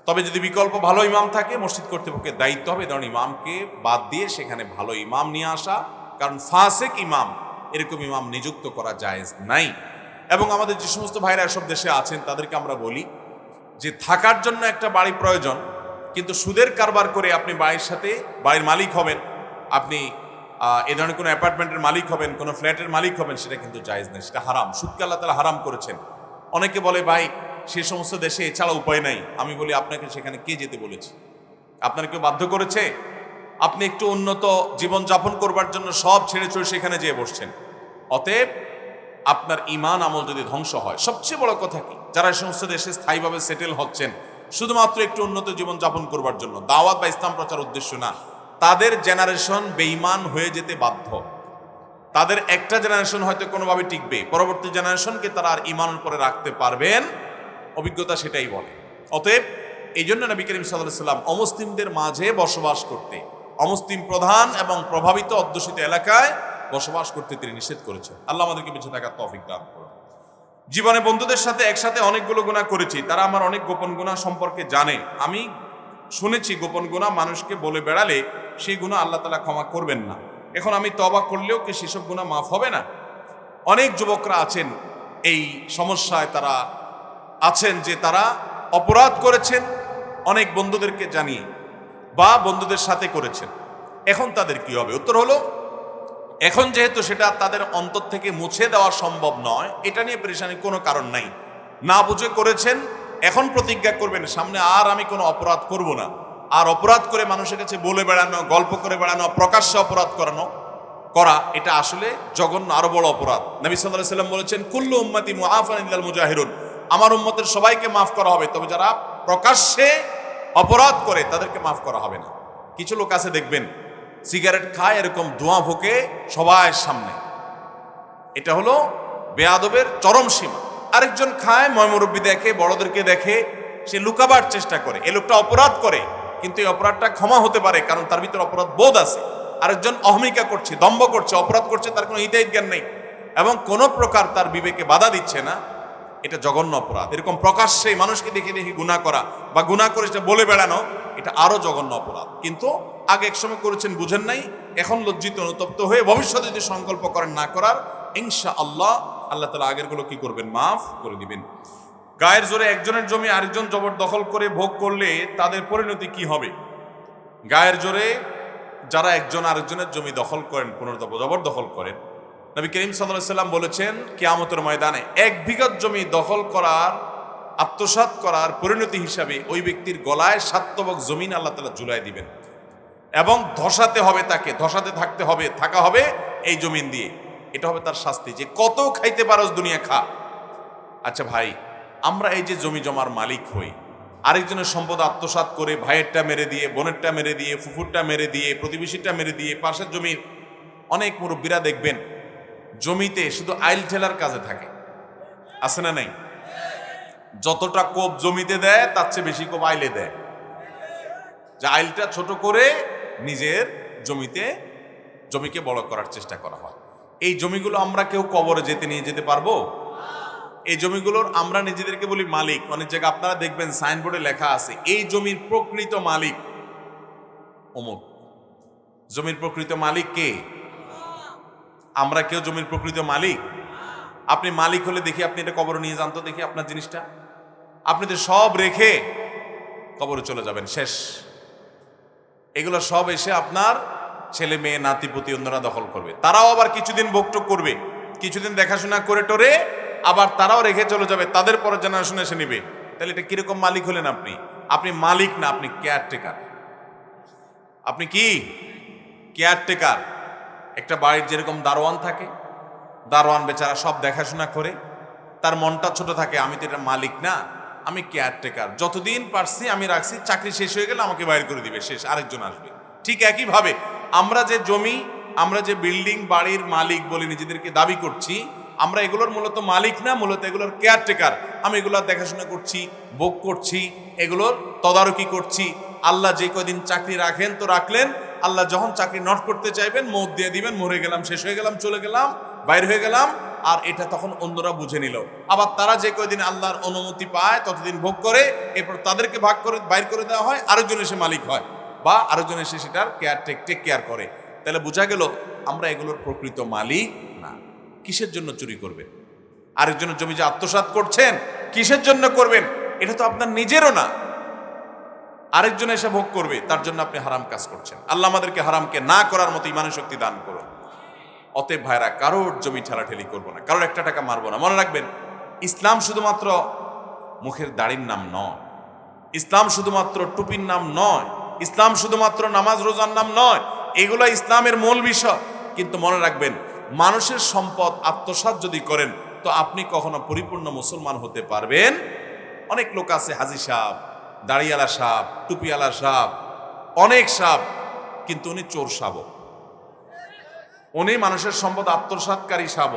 তবে যদি বিকল্প ভালো ইমাম থাকে, মসজিদ কর্তৃপক্ষের দায়িত্ব হবে ধরুন ইমামকে বাদ দিয়ে সেখানে ভালো ইমাম নিয়ে আসা, কারণ ফাসেক ইমাম, এরকম ইমাম নিযুক্ত করা জায়েজ নাই। এবং আমাদের যে সমস্ত ভাইরা এসব দেশে আছেন তাদেরকে আমরা বলি যে থাকার জন্য একটা বাড়ি প্রয়োজন, কিন্তু সুদের কারবার করে আপনি বাড়ির সাথে বাড়ির মালিক হবেন, আপনি এ ধরনের কোনো অ্যাপার্টমেন্টের মালিক হবেন, কোনো ফ্ল্যাটের মালিক হবেন, সেটা কিন্তু জায়েজ নেই, সেটা হারাম। সুদকে আল্লাহ তাআলা হারাম করেছেন। অনেকে বলে ভাই সেই সমস্ত দেশে এছাড়া উপায় নাই। আমি বলি আপনাকে সেখানে কে যেতে বলেছে? আপনার কেউ বাধ্য করেছে? আপনি একটু উন্নত জীবনযাপন করবার জন্য সব ছেড়ে ছুড়ে সেখানে যেয়ে বসছেন। অতএব আপনার ঈমান আমল যদি ধ্বংস হয়, সবচেয়ে বড় কথা কি, যারা এই সমস্ত দেশে স্থায়ীভাবে সেটেল হচ্ছেন শুধুমাত্র একটু উন্নত জীবনযাপন করবার জন্য, দাওয়াত বা ইসলাম প্রচার উদ্দেশ্য না, তাদের জেনারেশন বেঈমান হয়ে যেতে বাধ্য। তাদের একটা জেনারেশন হয়তো কোনোভাবে টিকবে, পরবর্তী জেনারেশনকে তারা আর ঈমানের উপরে রাখতে পারবেন, অভিজ্ঞতা সেটাই বলে। অতএব এই জন্য নবী করিম সাল্লাল্লাহু আলাইহি ওয়াসাল্লাম অমুসলিমদের মাঝে বসবাস করতে, অমুসলিম প্রধান এবং প্রভাবিত অধ্যুষিত এলাকায় বসবাস করতে তিনি নিষেধ করেছেন। আল্লাহ আমাদেরকে বেঁচে থাকার তৌফিক দান করুন। জীবনে বন্ধুদের সাথে একসাথে অনেকগুলো গুনাহ করেছি, তারা আমার অনেক গোপন গুনাহ সম্পর্কে জানে। আমি শুনেছি গোপন গুনাহ মানুষকে বলে বেড়ালে সেই গুনাহ আল্লাহ তাআলা ক্ষমা করবেন না। এখন আমি তওবা করলেও কি সেসব গুনাহ মাফ হবে না? অনেক যুবকরা আছেন এই সমস্যায়, তারা আছেন যে তারা অপরাধ করেছেন অনেক বন্ধুদেরকে জানিয়ে বা বন্ধুদের সাথে করেছেন। এখন তাদের কি হবে? উত্তর হলো, এখন যেহেতু সেটা তাদের অন্তর থেকে মুছে দেওয়া সম্ভব নয়, এটা নিয়ে পেরেশানির কোনো কারণ নাই। না বুঝে করেছেন, এখন প্রতিজ্ঞা করবেন সামনে আর আমি কোনো অপরাধ করব না। আর অপরাধ করে মানুষের কাছে বলে বেড়ানো, গল্প করে বেড়ানো, প্রকাশ্যে অপরাধ করা এটা আসলে জঘন্য, আরো বড় অপরাধ। নবী সাল্লাল্লাহু আলাইহি ওয়াসাল্লাম বলেছেন, কুল্লু উম্মতি মুআফান ইল্লাল মুজাহিরুন, আমার উম্মতের সবাইকে মাফ করা হবে, তবে যারা প্রকাশ্যে অপরাধ করে তাদেরকে মাফ করা হবে না। কিছু লোক আছে দেখবেন সিগারেট খায়, এরকম ধোঁয়া ফুঁকে সবার সামনে, এটা হলো বেয়াদবের চরম সীমা। আরেকজন খায়, ময়মুরব্বী দেখে, বড়দেরকে দেখে, সে লুকাবার চেষ্টা করে। এই লোকটা অপরাধ করে, কিন্তু এই অপরাধটা ক্ষমা হতে পারে কারণ তার ভিতরে অপরাধ বোধ আছে। আরেকজন অহমিকা করছে, দম্ভ করছে, অপরাধ করছে, তার কোনো হিতাহিত জ্ঞান নেই এবং কোনো প্রকার তার বিবেকে বাধা দিচ্ছে না, এটা জঘন্য অপরাধ। এরকম প্রকাশ্যে মানুষকে দেখে দেখে গুনাহ করা বা গুনাহ করে সেটা বলে বেড়ানো, এটা আরো জঘন্য অপরাধ। কিন্তু আগে এক সময় করেছেন, বুঝেন নাই, এখন লজ্জিত অনুতপ্ত হয়ে ভবিষ্যতে যদি সংকল্প করেন না করার, ইনশাআল্লাহ আল্লাহ তাআলা আগেরগুলো কি করবেন? মাফ করে দিবেন। গায়ের জোরে একজনের জমি আরেকজন জবরদখল করে ভোগ করলে তাদের পরিণতি কি হবে? গায়ের জোরে যারা একজন আরেকজনের জমি দখল করেন, জবরদখল করেন, নবী করিম সাল্লাল্লাহু আলাইহি ওয়াসাল্লাম বলেছেন কিয়ামতের ময়দানে 1 বিঘা জমি দখল করার, আত্মসাৎ করার পরিণতি হিসাবে ওই ব্যক্তির গলায় 7 তবক জমিন আল্লাহ তাআলা ঝুলায় দিবেন এবং ধসাতে হবে, তাকে ধসাতে থাকা হবে এই জমিন দিয়ে। এটা হবে তার শাস্তি, যে কত খাইতে পারস দুনিয়া খা। আচ্ছা ভাই, আমরা এই যে জমি জমার মালিক হই, আরেকজনের সম্পদ আত্মসাৎ করে ভাইয়েরটা মেরে দিয়ে, বোনেরটা মেরে দিয়ে, ফুফুরটা মেরে দিয়ে, প্রতিবেশীটা মেরে দিয়ে, পাশের জমির অনেক মুরব্বীরা দেখবেন জমিতে শুধু আইল ঠেলার কাজে থাকে, আছে না নাই? যতটা কোপ জমিতে দেয় তার চেয়ে বেশি কোপ আইলে দেয়, যে আইলটা ছোট করে নিজের জমিকে বড় করার চেষ্টা করা হয়। এই জমিগুলো আমরা কেউ কবরে নিয়ে যেতে পারবো? এই জমিগুলোর আমরা নিজেদেরকে বলি মালিক। অনেক জায়গায় আপনারা দেখবেন সাইনবোর্ডে লেখা আছে এই জমির প্রকৃত মালিক অমুক। জমির প্রকৃত মালিক কে? আমরা কেউ জমির প্রকৃত মালিক? আপনি মালিক হলে দেখি আপনি এটা কবরে নিয়ে যান তো দেখি আপনার জিনিসটা। আপনি তো সব রেখে কবরে চলে যাবেন, শেষ। এগুলো সব এসে আপনার ছেলে মেয়ে নাতিপুতি অন্যরা দখল করবে। তারাও আবার কিছুদিন ভোগটোগ করবে, কিছুদিন দেখাশোনা করে টোরে, আবার তারাও রেখে চলে যাবে, তাদের পরের জেনারেশন এসে নিবে। তাহলে এটা কিরকম মালিক হলেন আপনি? আপনি মালিক না, আপনি কেয়ারটেকার। আপনি কি কেয়ারটেকার? একটা বাড়ির যেরকম দারোয়ান থাকে, দারোয়ান বেচারা সব দেখাশোনা করে, তার মনটা ছোট থাকে, আমি তো এটা মালিক না, আমি কেয়ারটেকার, যতদিন পারছি আমি রাখছি, চাকরি শেষ হয়ে গেলে আমাকে বাইর করে দিবে, শেষ, আরেকজন আসবে। ঠিক একইভাবে আমরা যে জমি, আমরা যে বিল্ডিং বাড়ির মালিক বলে নিজেদেরকে দাবি করছি, আমরা এগুলোর মূলত মালিক না, মূলত এগুলোর কেয়ারটেকার। আমি এগুলোর দেখাশোনা করছি, ভোগ করছি, এগুলোর তদারকি করছি। আল্লাহ যে কদিন চাকরি রাখেন তো রাখলেন, আল্লাহ যখন চাকরি নট করতে চাইবেন মৌত দিয়ে দিবেন, মরে গেলাম, শেষ হয়ে গেলাম, চলে গেলাম, বাইর হয়ে গেলাম, আর এটা তখন অন্যরা বুঝে নিল। আবার তারা যে কয়দিন আল্লাহর অনুমতি পায় ততদিন ভোগ করে, এরপর তাদেরকে ভাগ করে বাইর করে দেওয়া হয়, আরেকজন এসে মালিক হয় বা আরেকজন এসে সেটার টেক কেয়ার করে। তাহলে বোঝা গেল আমরা এগুলোর প্রকৃত মালিক না। কিসের জন্য চুরি করবেন? আরেকজনের জমি যে আত্মসাৎ করছেন, কিসের জন্য করবেন? এটা তো আপনার নিজেরও না, আরেকজন এসে ভোগ করবে, তার জন্য আপনি হারাম কাজ করছেন। আল্লাহ আমাদেরকে হারামকে না করার মতো ইমানের শক্তি দান করুন। অতএব ভাইরা, কারোর জমি ঠেলাঠেলি করবো না, কারোর একটা টাকা মারবো না। মনে রাখবেন, ইসলাম শুধুমাত্র মুখের দাড়ির নাম নয়, ইসলাম শুধুমাত্র টুপির নাম নয়, ইসলাম শুধুমাত্র নামাজ রোজার নাম নয়। এগুলো ইসলামের মূল বিষয়। কিন্তু মনে রাখবেন, মানুষের সম্পদ আত্মসাৎ যদি করেন তো আপনি কখনো পরিপূর্ণ মুসলমান হতে পারবেন? অনেক লোক আছে, হাজি সাহেব, দাড়িওয়ালা সাপ, টুপিওয়ালা সাপ, অনেক সাপ, কিন্তু উনি চোর সাপ, উনি মানুষের সম্পদ আত্মসাৎকারী সাপ।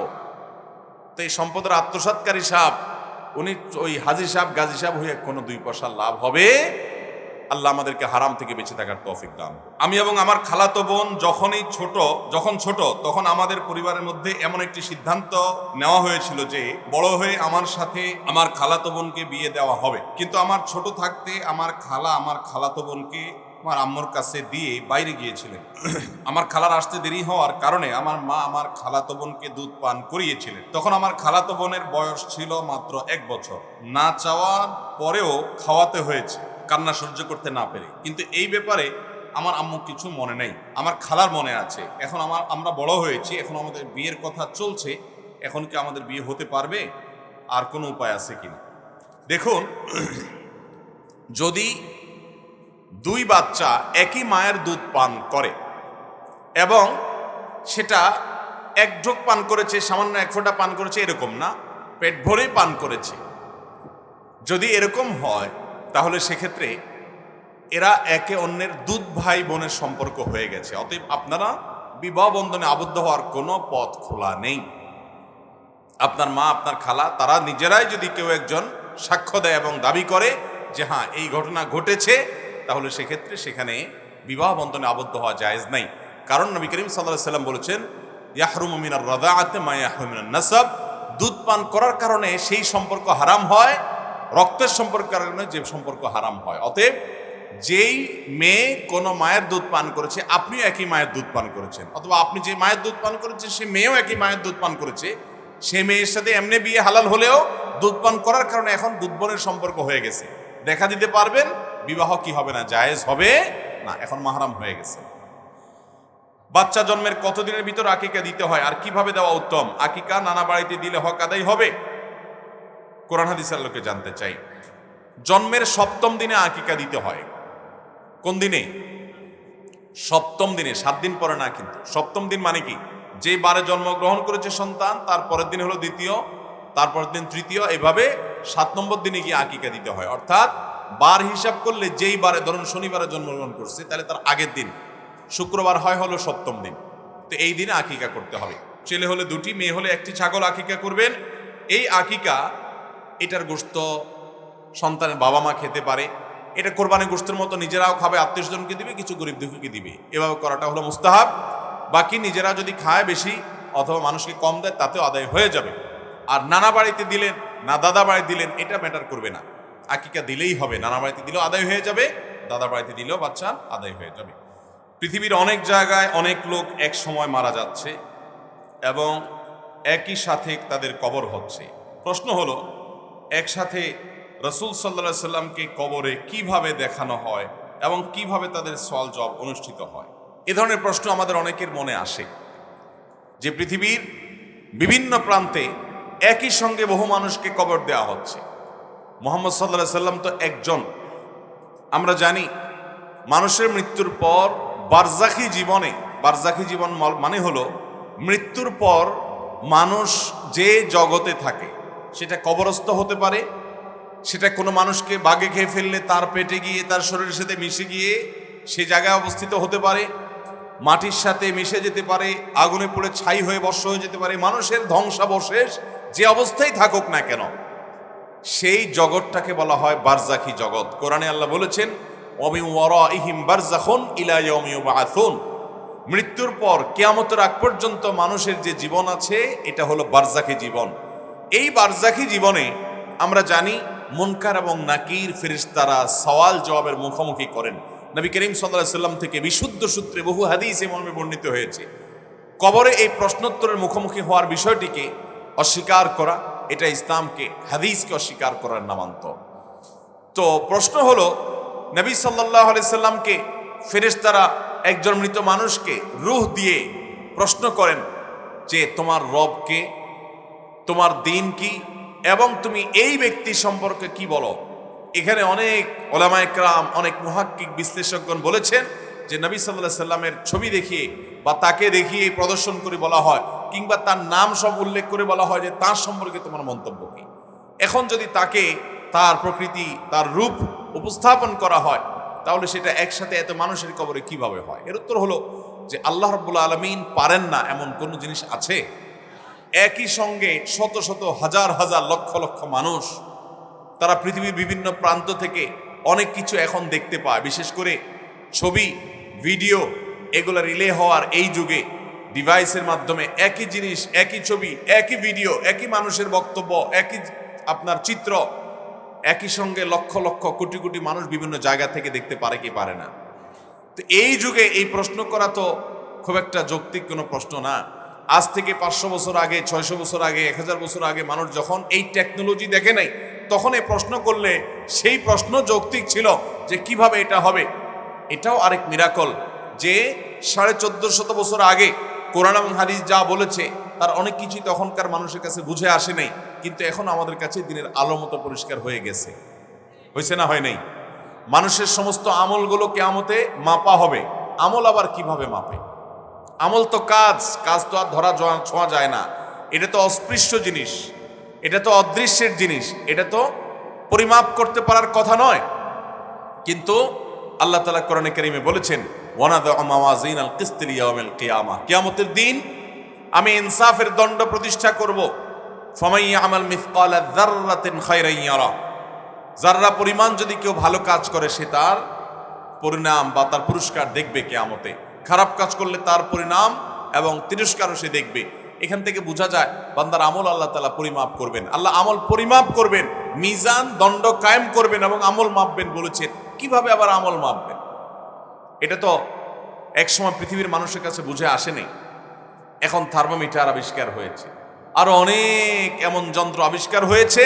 তো এই সম্পদের আত্মসাৎকারী সাপ উনি ওই হাজি সাহেব গাজী সাহেব হয়ে কোনো 2 পয়সা লাভ হবে? আল্লাহ আমাদেরকে হারাম থেকে বেঁচে থাকার তৌফিক দান। আমি এবং আমার খালাতো বোন যখন ছোট তখন আমাদের পরিবারের মধ্যে এমন একটি সিদ্ধান্ত নেওয়া হয়েছিল যে বড় হয়ে আমার সাথে আমার খালাতো বোনকে বিয়ে দেওয়া হবে। কিন্তু আমার ছোট থাকতে আমার খালা আমার খালাতো বোনকে আমার আম্মুর কাছে দিয়ে বাইরে গিয়েছিলেন। আমার খালার আসতে দেরি হওয়ার কারণে আমার মা আমার খালাতো বোনকে দুধ পান করিয়েছিলেন। তখন আমার খালাতো বোনের বয়স ছিল মাত্র 1 বছর। না চাওয়ার পরেও খাওয়াতে হয়েছে, কান্না সহ্য করতে না পেরে। কিন্তু এই ব্যাপারে আমার আম্মু কিছু মনে নেই, আমার খালার মনে আছে। এখন আমরা বড় হয়েছি, এখন আমাদের বিয়ের কথা চলছে, এখন কি আমাদের বিয়ে হতে পারবে? আর কোনো উপায় আছে কিনা? দেখুন, যদি 2 বাচ্চা একই মায়ের দুধ পান করে এবং সেটা 1 ঢোক পান করেছে, সামান্য 1 ফোঁটা পান করেছে, এরকম না, পেট ভরেই পান করেছে, যদি এরকম হয় তাহলে সেক্ষেত্রে এরা একে অন্যের দুধ ভাই বোনের সম্পর্ক হয়ে গেছে। অতএব আপনারা বিবাহ বন্ধনে আবদ্ধ হওয়ার কোনো পথ খোলা নেই। আপনার মা, আপনার খালা, তারা নিজেরাই যদি কেউ একজন সাক্ষ্য দেয় এবং দাবি করে যে হ্যাঁ এই ঘটনা ঘটেছে, তাহলে সেক্ষেত্রে সেখানে বিবাহ বন্ধনে আবদ্ধ হওয়া জায়েজ নাই। কারণ নবী করিম সাল্লাল্লাহু আলাইহি ওয়াসাল্লাম বলেছেন, ইয়াহরুমু মিনার রাদাআতি মা ইয়াহরুমু মিনান নাসাব, দুধ পান করার কারণে সেই সম্পর্ক হারাম হয়, রক্তের সম্পর্কের কারণে যে সম্পর্ক হারাম হয়। অতএব যেই মেয়ে কোনো মায়ের দুধ পান করেছে, আপনিও একই মায়ের দুধ পান করেছেন, অথবা আপনি যে মায়ের দুধ পান করেছেন সে মেয়েও একই মায়ের দুধ পান করেছে, সে মেয়ের সাথে এমনি বিয়ে হালাল হলেও দুধ পান করার কারণে এখন দুধ বোনের সম্পর্ক হয়ে গেছে। দেখা দিতে পারবেন, বিবাহ কি হবে না? জায়েজ হবে না, এখন মাহরাম হয়ে গেছে। বাচ্চা জন্মের কতদিনের ভিতর আকিকা দিতে হয় আর কিভাবে দেওয়া উত্তম? আকিকা নানা বাড়িতে দিলে হক আদায় হবে? কোরআন হাদিসের আলোকে জানতে চাই। জন্মের 7ম দিনে আকিকা দিতে হয়। কোন দিনে? 7ম দিনে, 7 দিন পরে না। কিন্তু 7ম দিন মানে কি? যে বারে জন্মগ্রহণ করেছে সন্তান, তার পরের দিন হলো দ্বিতীয়, তারপরের দিন তৃতীয়, এভাবে 7 নম্বর দিনে গিয়ে আকিকা দিতে হয়। অর্থাৎ বার হিসাব করলে যেই বারে, ধরুন শনিবারে জন্মগ্রহণ করছে, তাহলে তার আগের দিন শুক্রবার হলো 7ম দিন। তো এই দিনে আকিকা করতে হবে। ছেলে হলে 2টি, মেয়ে হলে 1টি ছাগল আকিকা করবেন। এই আকিকা, এটার গোশত সন্তানের বাবা মা খেতে পারে, এটা কোরবানি গোশতের মতো নিজেরাও খাবে, আত্মীয়স্বজনকে দিবে, কিছু গরিব দুঃখীকে দিবে। এভাবে করাটা হলো মুস্তাহাব। বাকি নিজেরা যদি খায় বেশি অথবা মানুষকে কম দেয়, তাতেও আদায় হয়ে যাবে। আর নানা বাড়িতে দিলেন না দাদা বাড়িতে দিলেন, এটা ম্যাটার করবে না, আকিকা দিলেই হবে। নানা বাড়িতে দিলেও আদায় হয়ে যাবে, দাদা বাড়িতে দিলেও বাচ্চা আদায় হয়ে যাবে। পৃথিবীর অনেক জায়গায় অনেক লোক এক সময় মারা যাচ্ছে এবং একই সাথে তাদের কবর হচ্ছে। প্রশ্ন হলো, একসাথে রাসূল সাল্লাল্লাহু আলাইহি সাল্লামকে কবরে কিভাবে দেখানো হয় এবং কিভাবে তাদের সওয়াল জবাব অনুষ্ঠিত হয়? এ ধরনের প্রশ্ন আমাদের অনেকের মনে আসে যে পৃথিবীর বিভিন্ন প্রান্তে একই সঙ্গে বহু মানুষকে কবর দেওয়া হচ্ছে। মুহাম্মদ সাল্লাল্লাহু আলাইহি সাল্লাম তো একজন। আমরা জানি মানুষের মৃত্যুর পর বারজাখী জীবন মানে হলো মৃত্যুর পর মানুষ যে জগতে থাকে, সেটা কবরস্থ হতে পারে, সেটা কোনো মানুষকে বাগে খেয়ে ফেললে তার পেটে গিয়ে তার শরীরের সাথে মিশে গিয়ে সে জায়গায় অবস্থিত হতে পারে, মাটির সাথে মিশে যেতে পারে, আগুনে পুড়ে ছাই হয়ে ভস্ম হয়ে যেতে পারে। মানুষের ধ্বংসাবশেষ যে অবস্থায় থাকুক না কেন, সেই জগৎটাকে বলা হয় বারজাখী জগৎ। কোরআনে আল্লাহ বলেছেন, ওয়া মিন ওয়ারাইহিম বারযাখুন ইলা ইয়াউমি ইউবআসুন, মৃত্যুর পর কিয়ামতের আগ পর্যন্ত মানুষের যে জীবন আছে এটা হলো বারজাখী জীবন। এই বারজাখী জীবনে আমরা জানি মুনকার এবং নাকির ফেরেশতারা সওয়াল জবাবের মুখোমুখি করেন। নবী করিম সাল্লাল্লাহু আলাইহি সাল্লাম থেকে বিশুদ্ধ সূত্রে বহু হাদিসে মর্মে বর্ণিত হয়েছে। কবরে এই প্রশ্নোত্তরের মুখোমুখি হওয়ার বিষয়টিকে অস্বীকার করা, এটা ইসলামকে, হাদিসকে অস্বীকার করার নামান্তর। তো প্রশ্ন হলো, নবী সাল্লাল্লাহু আলাইহি সাল্লামকে ফেরেশতারা একজন মৃত মানুষকে রূহ দিয়ে প্রশ্ন করেন যে তোমার রব কে, তোমার দিন কি, এবং তুমি এই ব্যক্তি সম্পর্কে কি বলো। এখানে অনেক ওলামায়ে কেরাম, অনেক মুহাক্কিক বিশ্লেষকগণ বলেছেন যে নবী সাল্লাল্লাহু আলাইহি সাল্লামের ছবি দেখিয়ে বা তাকে দেখিয়ে প্রদর্শন করে বলা হয়, কিংবা তার নাম সব উল্লেখ করে বলা হয় যে তার সম্পর্কে তোমার মন্তব্য কি। এখন যদি তাকে, তার প্রকৃতি, তার রূপ উপস্থাপন করা হয়, তাহলে সেটা একসাথে এত মানুষের কবরে কিভাবে হয়? এর উত্তর হলো যে আল্লাহ রাব্বুল আলামিন পারেন না এমন কোন জিনিস আছে? একই সঙ্গে শত শত হাজার হাজার লক্ষ লক্ষ মানুষ, তারা পৃথিবীর বিভিন্ন প্রান্ত থেকে অনেক কিছু এখন দেখতে পায়, বিশেষ করে ছবি, ভিডিও, এগুলো রিলে হওয়ার এই যুগে ডিভাইসের মাধ্যমে একই জিনিস, একই ছবি, একই ভিডিও, একই মানুষের বক্তব্য, একই আপনার চিত্র, একই সঙ্গে লক্ষ লক্ষ কোটি কোটি মানুষ বিভিন্ন জায়গা থেকে দেখতে পারে কি পারে না। তো এই যুগে এই প্রশ্ন করা তো খুব একটা যৌক্তিক কোনো প্রশ্ন না। আজ থেকে 500 বছর আগে, 600 বছর আগে, 1000 বছর আগে মানুষ যখন এই টেকনোলজি দেখে নাই, তখন এই প্রশ্ন করলে সেই প্রশ্ন যৌক্তিক ছিল যে কিভাবে এটা হবে। এটাও আরেক মিরাকল যে 1450 বছর আগে কোরআন এবং হাদিস যা বলেছে তার অনেক কিছুই তখনকার মানুষের কাছে বুঝে আসে নাই, কিন্তু এখন আমাদের কাছে দিনের আলো মতো পরিষ্কার হয়ে গেছে। হয়েছে না হয় নাই? মানুষের সমস্ত আমলগুলো কিয়ামতে মাপা হবে। আমল আবার কিভাবে মাপে? আমল তো কাজ, কাজ তো আর ধরা ছোঁয়া যায় না। এটা তো অস্পৃশ্য জিনিস, এটা তো অদৃশ্যের জিনিস, এটা তো পরিমাপ করতে পারার কথা নয়। কিন্তু আল্লাহ তাআলা কোরআনে কারীমে বলেছেন, ওয়ানাদউ মাওয়াজিনাল কিসত লিয়াউমিল কিয়ামা, কিয়ামতের দিন আমি ইনসাফের দণ্ড প্রতিষ্ঠা করব। ফামাই ইয়ামাল মিসকালা যাররাতিন খায়রান ইয়ারা, যাররা পরিমাণ যদি কেউ ভালো কাজ করে সে তার পরিণাম বা তার পুরস্কার দেখবে কিয়ামতে। খারাপ কাজ করলে তার পরিণাম এবং তিরস্কারও সে দেখবে। এখান থেকে বোঝা যায় বান্দার আমল আল্লাহ তাআলা পরিমাপ করবেন। আল্লাহ আমল পরিমাপ করবেন, মিজান দণ্ড কায়েম করবেন এবং আমল মাপবেন বলেছেন। কিভাবে আবার আমল মাপবেন? এটা তো একসময় পৃথিবীর মানুষের কাছে বুঝে আসেনি। এখন থার্মোমিটার আবিষ্কার হয়েছে, আরো অনেক এমন যন্ত্র আবিষ্কার হয়েছে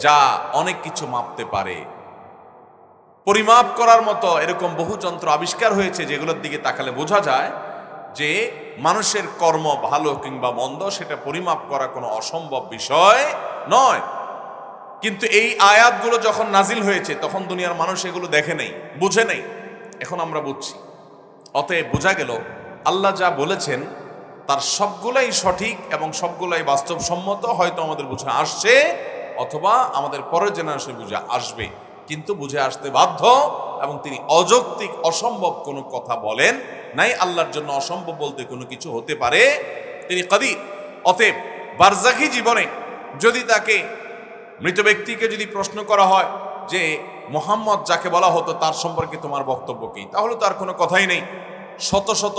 যা অনেক কিছু মাপতে পারে। পরিমাপ করার মতো এরকম বহু যন্ত্র আবিষ্কার হয়েছে যেগুলোর দিকে তাকালে বোঝা যায় যে মানুষের কর্ম ভালো কিংবা মন্দ সেটা পরিমাপ করা কোনো অসম্ভব বিষয় নয়। কিন্তু এই আয়াতগুলো যখন নাজিল হয়েছে তখন দুনিয়ার মানুষ এগুলো দেখে নেই, বুঝে নেই। এখন আমরা বুঝছি। অতএব বোঝা গেল আল্লাহ যা বলেছেন তার সবগুলাই সঠিক এবং সবগুলাই বাস্তবসম্মত। হয়তো আমাদের বুঝে আসছে অথবা আমাদের পরের জেনারেশন বুঝে আসবে, কিন্তু বুঝে আসতে বাধ্য। এবং তিনি অযৌক্তিক, অসম্ভব কোনো কথা বলেন নাই। আল্লাহর জন্য অসম্ভব বলতে কোনো কিছু হতে পারে, তিনি কাদির। অতএব বারজাখী জীবনে যদি তাকে, মৃত ব্যক্তিকে যদি প্রশ্ন করা হয় যে মুহাম্মদ যাকে বলা হতো তার সম্পর্কে তোমার বক্তব্য কি, তাহলে তার কোনো কথাই নেই। শত শত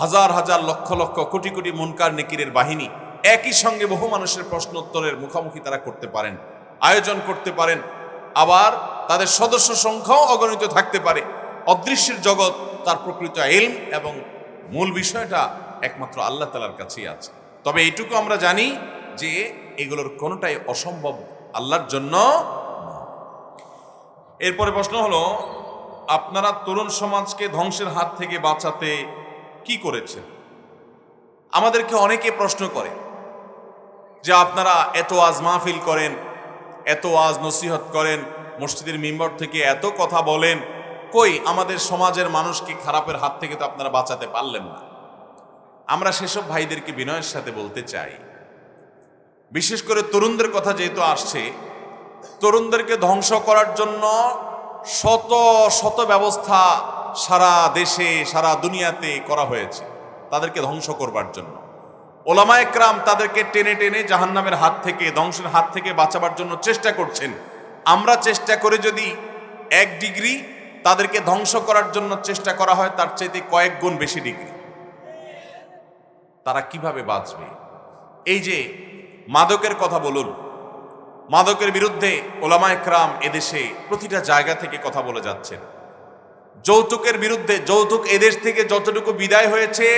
হাজার হাজার লক্ষ লক্ষ কোটি কোটি মুনকার নেকিরের বাহিনী একই সঙ্গে বহু মানুষের প্রশ্ন উত্তরের মুখোমুখি তারা করতে পারেন, আয়োজন করতে পারেন। আবার তাদের সদস্য সংখ্যাও অগণিত থাকতে পারে। অদৃশ্যের জগৎ, তার প্রকৃত ইলম এবং মূল বিষয়টা একমাত্র আল্লাহ তাআলার কাছেই আছে। তবে এইটুকু আমরা জানি যে এগুলোর কোনোটাই অসম্ভব আল্লাহর জন্য। এরপরে প্রশ্ন হলো, আপনারা তরুণ সমাজকে ধ্বংসের হাত থেকে বাঁচাতে কি করেছেন? আমাদেরকে অনেকে প্রশ্ন করে যে আপনারা এত ওয়াজ মাহফিল করেন, এত ওয়াজ নসিহত করেন, মসজিদের মিম্বর থেকে এত কথা বলেন, কই আমাদের সমাজের মানুষকে খারাপের হাত থেকে তো আপনারা বাঁচাতে পারলেন না। আমরা সেসব ভাইদেরকে বিনয়ের সাথে বলতে চাই, বিশেষ করে তরুণদের কথা যেহেতু আসছে, তরুণদেরকে ধ্বংস করার জন্য শত শত ব্যবস্থা সারা দেশে, সারা দুনিয়াতে করা হয়েছে তাদেরকে ধ্বংস করবার জন্য। ওলামায়ে কেরাম তাদেরকে টেনে টেনে জাহান্নামের হাত থেকে, ধ্বংসের হাত থেকে বাঁচাবার জন্য চেষ্টা করছেন। আমরা চেষ্টা করে যদি 1 ডিগ্রি তাদেরকে ধ্বংস করার জন্য চেষ্টা করা হয়, তার চাইতে কয়েক গুণ বেশি ডিগ্রি। তারা কিভাবে বাঁচবে? এই যে মাদকের কথা বলুন, মাদকের বিরুদ্ধে ওলামায়ে কেরাম এদেশে প্রতিটা জায়গা থেকে কথা বলে যাচ্ছেন। যৌতুকের বিরুদ্ধে, যৌতুক এদেশ থেকে যতটুকু বিদায় হয়েছে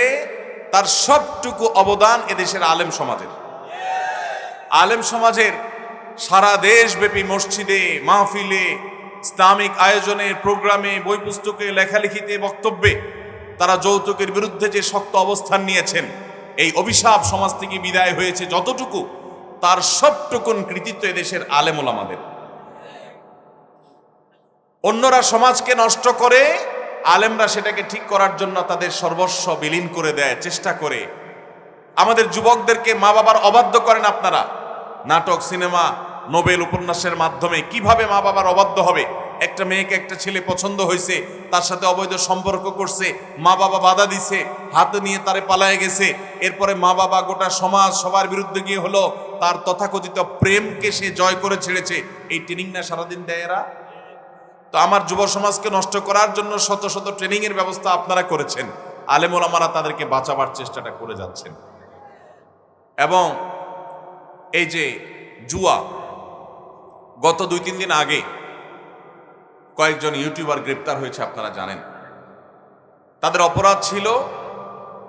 তার সবটুকু অবদান এদেশের আলেম সমাজের। আলেম সমাজের সারা দেশব্যাপী মসজিদে, মাহফিলে, ইসলামিক আয়োজনে, প্রোগ্রামে, বই পুস্তকে, লেখালেখিতে, বক্তব্যে তারা যৌতুকের বিরুদ্ধে যে শক্ত অবস্থান নিয়েছেন, এই অভিশাপ সমাজ থেকে বিদায় হয়েছে যতটুকু, তার সবটুকুন কৃতিত্ব এদেশের আলেম ওলামাদের। অন্যরা সমাজকে নষ্ট করে, আলেমরা সেটাকে ঠিক করার জন্য তাদের সর্বস্ব বিলীন করে দেয়, চেষ্টা করে। আমাদের যুবকদেরকে মা বাবার অবাধ্য করেন আপনারা। নাটক, সিনেমা, নোবেল উপন্যাসের মাধ্যমে কিভাবে মা বাবার অবাধ্য হবে? একটা মেয়েকে একটা ছেলে পছন্দ হয়েছে, তার সাথে অবৈধ সম্পর্ক করছে, মা বাবা বাধা দিছে, হাতে নিয়ে তারে পালায়ে গেছে, এরপরে মা বাবা, গোটা সমাজ সবার বিরুদ্ধে গিয়ে হলো তার তথাকথিত প্রেমকে সে জয় করে ছেড়েছে। এই ট্রেনিং না সারাদিন দেয় এরা? তো আমার যুব সমাজকে নষ্ট করার জন্য শত শত ট্রেনিং এর ব্যবস্থা আপনারা করেছেন, আলেম ওলামারা তাদেরকে বাঁচাবার চেষ্টাটা করে যাচ্ছেন। এবং এই যে জুয়া, গত 2-3 দিন আগে কয়েকজন ইউটিউবার গ্রেপ্তার হয়েছে, আপনারা জানেন। তাদের অপরাধ ছিল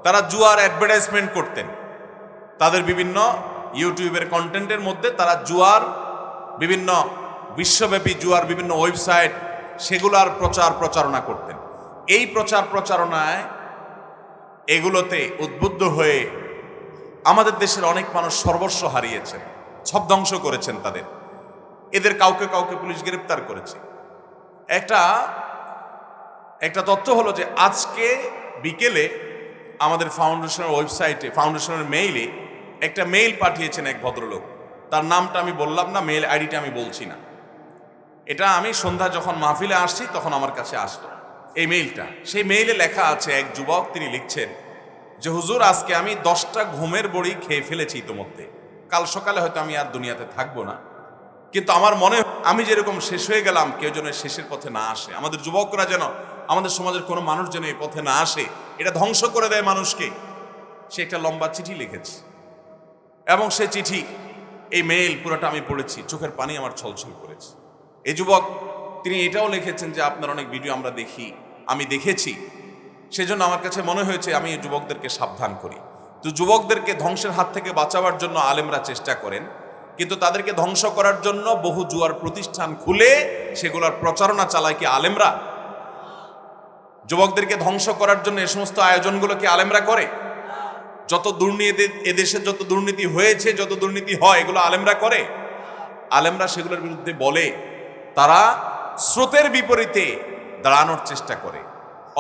তারা জুয়ার অ্যাডভার্টাইজমেন্ট করতেন। তাদের বিভিন্ন ইউটিউবের কন্টেন্টের মধ্যে তারা জুয়ার বিভিন্ন, বিশ্বব্যাপী জুয়ার বিভিন্ন ওয়েবসাইট, সেগুলার প্রচার প্রচারণা করতেন। এই প্রচার প্রচারণায় এগুলোতে উদ্বুদ্ধ হয়ে আমাদের দেশের অনেক মানুষ সর্বস্ব হারিয়েছেন, সব ধ্বংস করেছেন তাদের। এদের কাউকে কাউকে পুলিশ গ্রেপ্তার করেছে। একটা তথ্য হলো যে আজকে বিকেলে আমাদের ফাউন্ডেশনের ওয়েবসাইটে, ফাউন্ডেশনের মেইলে একটা মেইল পাঠিয়েছেন এক ভদ্রলোক। তার নামটা আমি বললাম না, মেইল আইডিটা আমি বলছি না। এটা আমি সন্ধ্যা যখন মাহফিলে আসছি তখন আমার কাছে আসলো এই মেইলটা। সেই মেইলে লেখা আছে, এক যুবক তিনি লিখছেন যে হুজুর, আজকে আমি 10টা ঘুমের বড়ি খেয়ে ফেলেছি ইতোমধ্যে। কাল সকালে হয়তো আমি আর দুনিয়াতে থাকবো না, কিন্তু আমার মনে আমি যেরকম শেষ হয়ে গেলাম, কেউ যেন শেষের পথে না আসে। আমাদের যুবকরা যেন, আমাদের সমাজের কোনো মানুষ যেন এই পথে না আসে, এটা ধ্বংস করে দেয় মানুষকে। সে একটা লম্বা চিঠি লিখেছে এবং সে চিঠি, এই মেইল পুরোটা আমি পড়েছি, চোখের পানি আমার ছলছল করেছে। এই যুবক তিনি এটাও লিখেছেন যে আপনার অনেক ভিডিও আমরা দেখি, আমি দেখেছি, সেজন্য আমার কাছে মনে হয়েছে আমি এই যুবকদেরকে সাবধান করি। তো যুবকদেরকে ধ্বংসের হাত থেকে বাঁচাবার জন্য আলেমরা চেষ্টা করেন, কিন্তু তাদেরকে ধ্বংস করার জন্য বহু জুয়ার প্রতিষ্ঠান খুলে সেগুলোর প্রচারণা চালায় কি আলেমরা? যুবকদেরকে ধ্বংস করার জন্য এই সমস্ত আয়োজনগুলো কি আলেমরা করে? যত দুর্নীতি এদেশে, যত দুর্নীতি হয়েছে, যত দুর্নীতি হয়, এগুলো আলেমরা করে? আলেমরা সেগুলোর বিরুদ্ধে বলে, তারা স্রোতের বিপরীতে দাঁড়ানোর চেষ্টা করে।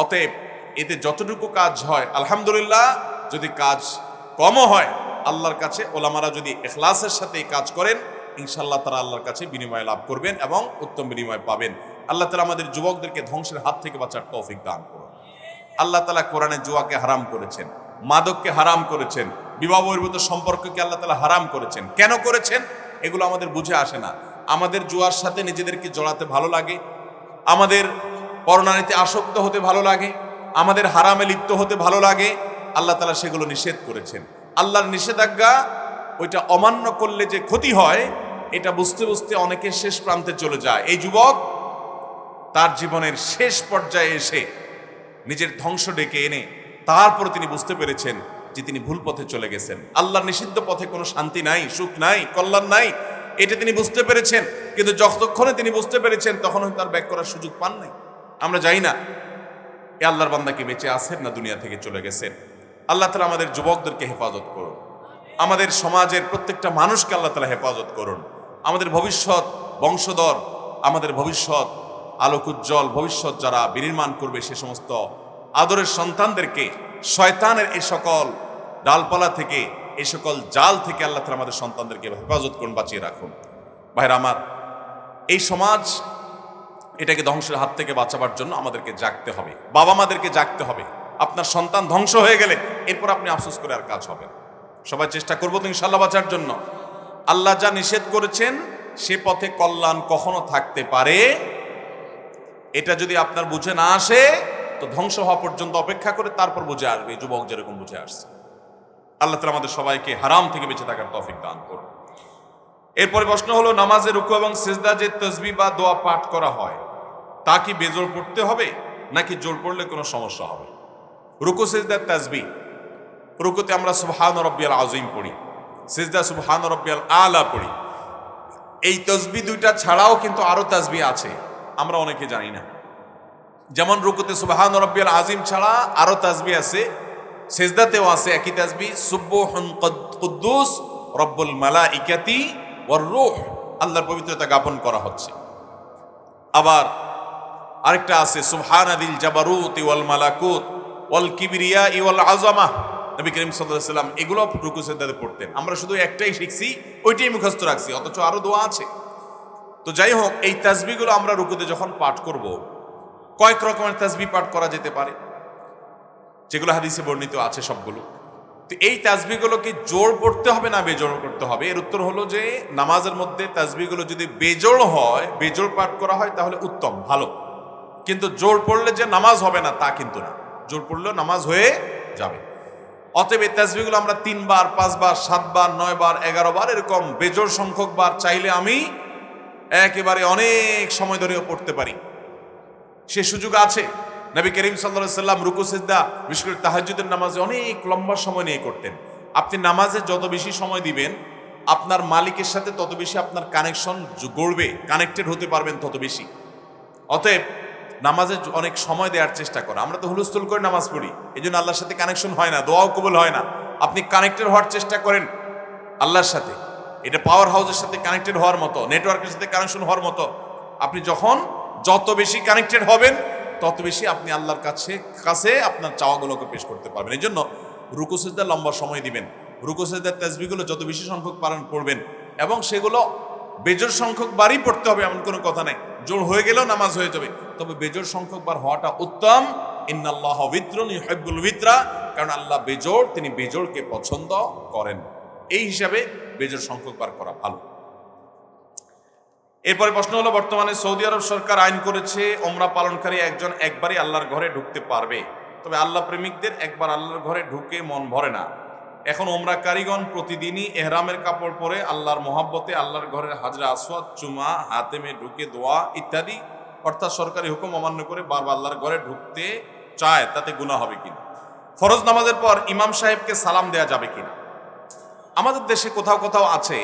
অতএব এতে যতটুকু কাজ হয় আলহামদুলিল্লাহ, যদি কাজ কমও হয় আল্লাহর কাছে ওলামারা যদি ইখলাসের সাথে এই কাজ করেন, ইনশাআল্লাহ তারা আল্লাহর কাছে বিনিময় লাভ করবেন এবং উত্তম বিনিময় পাবেন। আল্লাহ তাআলা আমাদের যুবকদেরকে ধ্বংসের হাত থেকে বাঁচার তৌফিক দান করুন। আল্লাহ তাআলা কোরআনে জুয়াকে হারাম করেছেন, মাদককে হারাম করেছেন, বিবাহ বহির্ভূত সম্পর্ককে আল্লাহ তাআলা হারাম করেছেন। কেন করেছেন এগুলো আমাদের বুঝে আসে না। আমাদের জুয়ার সাথে নিজেদেরকে জড়াতে ভালো লাগে, আমাদের পরনারীতে আসক্ত হতে ভালো লাগে, আমাদের হারামে লিপ্ত হতে ভালো লাগে। আল্লাহ তাআলা সেগুলো নিষেধ করেছেন। আল্লাহর নিষেধাজ্ঞা, ওইটা অমান্য করলে যে ক্ষতি হয়, এটা বুঝতে বুঝতে অনেকের শেষ প্রান্তে চলে যায়। এই যুবক তার জীবনের শেষ পর্যায়ে এসে নিজের ধ্বংস ডেকে এনে তারপর তিনি বুঝতে পেরেছেন যে তিনি ভুল পথে চলে গেছেন। আল্লাহর নিষিদ্ধ পথে কোনো শান্তি নাই, সুখ নাই, কল্যাণ নাই, এটা তিনি বুঝতে পেরেছেন। কিন্তু যতক্ষণে তিনি বুঝতে পেরেছেন তখন তার ব্যাক করার সুযোগ পান নাই। আমরা যাই না এ আল্লাহর বান্দা কি বেঁচে আছেন না দুনিয়া থেকে চলে গেছেন। আল্লাহ তাআলা আমাদের যুবকদেরকে হেফাজত করুন, আমাদের সমাজের প্রত্যেকটা মানুষকে আল্লাহ তাআলা হেফাজত করুন। আমাদের ভবিষ্যৎ বংশধর, আমাদের ভবিষ্যৎ আলোকোজ্জ্বল ভবিষ্যৎ যারা বিনির্মাণ করবে, সে সমস্ত আদরের সন্তানদেরকে শয়তানের এই সকল ডালপালা থেকে, এই সকল জাল থেকে আল্লাহ তাআলা আমাদের সন্তানদেরকে হেফাজত করুন, বাঁচিয়ে রাখুন। ভাইরা আমার, এই সমাজ এটাকে ধ্বংসের হাত থেকে বাঁচাবার জন্য আমাদেরকে জাগতে হবে, বাবা মাদেরকে জাগতে হবে। আপনার সন্তান ধ্বংস হয়ে গেলে এরপর আপনি আফসোস করে আর কাজ হবে। সবাই চেষ্টা করবো তো ইনশাআল্লাহ বাঁচার জন্য। আল্লাহ যা নিষেধ করেছেন সে পথে কল্যাণ কখনো থাকতে পারে, এটা যদি আপনার বুঝে না আসে তো ধ্বংস হওয়া পর্যন্ত অপেক্ষা করে তারপর বুঝে আসবে। যুবক যেরকম বুঝে আসছে, আল্লাহ তাআলা আমাদের সবাইকে হারাম থেকে বেঁচে থাকার তৌফিক দান করুন। এরপরে প্রশ্ন হলো, নামাজে রুকু এবং সিজদা যে তাসবিহ বা দোয়া পাঠ করা হয় তা কি বেজোড় পড়তে হবে নাকি জোর পড়লে কোনো সমস্যা হবে? রুকু সিজদার তাসবিহ, রুকুতে আমরা সুবহান রাব্বিয়াল আযীম পড়ি, সিজদা সুবহান রাব্বিয়াল আলা পড়ি। এই তাসবিহ দুইটা ছাড়াও কিন্তু আরো তাসবিহ আছে, আমরা অনেকে জানি না। যেমন রুকুতে সুবহান রাব্বিয়াল আযীম ছাড়া আরো তাসবিহ আছে, সিজদাতেও আছে একই তাসবিহ, সুবহুন কুদ্দুস রব্বুল মালাইকাতি ওয়ার রূহ, আল্লাহর পবিত্রতা জ্ঞাপন করা হচ্ছে। আবার আরেকটা আছে সুবহানাদিল জাবারুতি ওয়াল মালাকুত ওয়াল কিবরিয়া ওয়াল আযামা, নবী করিম সাল্লাল্লাহু আলাইহি ওয়াসাল্লাম এগুলো রুকু সিজদাতে পড়তেন। আমরা শুধু একটাই শিখছি, ওইটাই মুখস্থ রাখছি, অথচ আরো দোয়া আছে। তো যাই হোক, এই তাসবিহগুলো আমরা রুকুতে যখন পাঠ করব, কয়েক রকমের তাসবিহ পাঠ করা যেতে পারে, যেগুলো হাদিসে বর্ণিত আছে সবগুলো। তো এই তাসবিহগুলো কি জোর পড়তে হবে না বেজোড় করতে হবে? এর উত্তর হলো যে নামাজের মধ্যে তাসবিহগুলো যদি বেজোড় হয়, বেজোড় পাঠ করা হয় তাহলে উত্তম, ভালো। কিন্তু জোর পড়লে যে নামাজ হবে না তা কিন্তু না, জোর পড়লেও নামাজ হয়ে যাবে। অতএব এই তাসবিহগুলো আমরা 3 বার, 5 বার, 7 বার, 9 বার, 11 বার এরকম বেজোড় সংখ্যক বার চাইলে আমি একেবারে অনেক সময় ধরেও পড়তে পারি, সে সুযোগ আছে। নবী করিম সাল্লাল্লাহু আলাইহি সাল্লাম রুকু সিজদা বিশেষ করে তাহাজ্জুদের নামাজে অনেক লম্বা সময় নিয়ে করতেন। আপনি নামাজে যত বেশি সময় দিবেন, আপনার মালিকের সাথে তত বেশি আপনার কানেকশন গড়বে, কানেক্টেড হতে পারবেন তত বেশি। অতএব নামাজে অনেক সময় দেওয়ার চেষ্টা করা। আমরা তো হুলস্থুল করে নামাজ পড়ি, এই জন্য আল্লাহর সাথে কানেকশন হয় না, দোয়াও কবুল হয় না। আপনি কানেক্টেড হওয়ার চেষ্টা করেন আল্লাহর সাথে, এটা পাওয়ার হাউসের সাথে কানেক্টেড হওয়ার মতো, নেটওয়ার্কের সাথে কানেকশন হওয়ার মতো। আপনি যখন যত বেশি কানেক্টেড হবেন তত বেশি আপনি আল্লাহর কাছে আপনার চাওয়াগুলোকে পেশ করতে পারবেন। এই জন্য রুকু সিজদা লম্বা সময় দিবেন, রুকু সিজদার তাসবিহগুলো যত বেশি সংখ্যক পারেন পড়বেন, এবং সেগুলো বেজোড় সংখ্যক বারই পড়তে হবে এমন কোনো কথা নাই, জোর হয়ে গেলেও নামাজ হয়ে যাবে, তবে বেজোড় সংখ্যক বার হওয়াটা উত্তম। ইন্নাল্লাহা বিত্রুন ইউহিব্বুল বিত্রা, কারণ আল্লাহ বেজোড়, তিনি বেজোড়কে পছন্দ করেন। এই হিসাবে বেজোড় সংখ্যক বার করা ভালো। এরপরে প্রশ্ন হলো, বর্তমানে সৌদি আরব সরকার আইন করেছে ওমরা পালনকারী একজন একবারই আল্লাহর ঘরে ঢুকতে পারবে, তবে আল্লাহ প্রেমিকদের একবার আল্লাহর ঘরে ঢুকে মন ভরে না। এখন ওমরা কারিগণ প্রতিদিনই এহরামের কাপড় পরে আল্লাহর মহাব্বতে আল্লাহর ঘরের হাজরা আসওয়াদ চুমা, হাতেমে ঢুকে দোয়া ইত্যাদি, অর্থাৎ সরকারি হুকুম অমান্য করে বারবার আল্লাহর ঘরে ঢুকতে চায়, তাতে গুনাহ হবে কিনা? ফরজ নামাজের পর ইমাম সাহেবকে সালাম দেয়া যাবে কিনা? আমাদের দেশে কোথাও কোথাও আছে,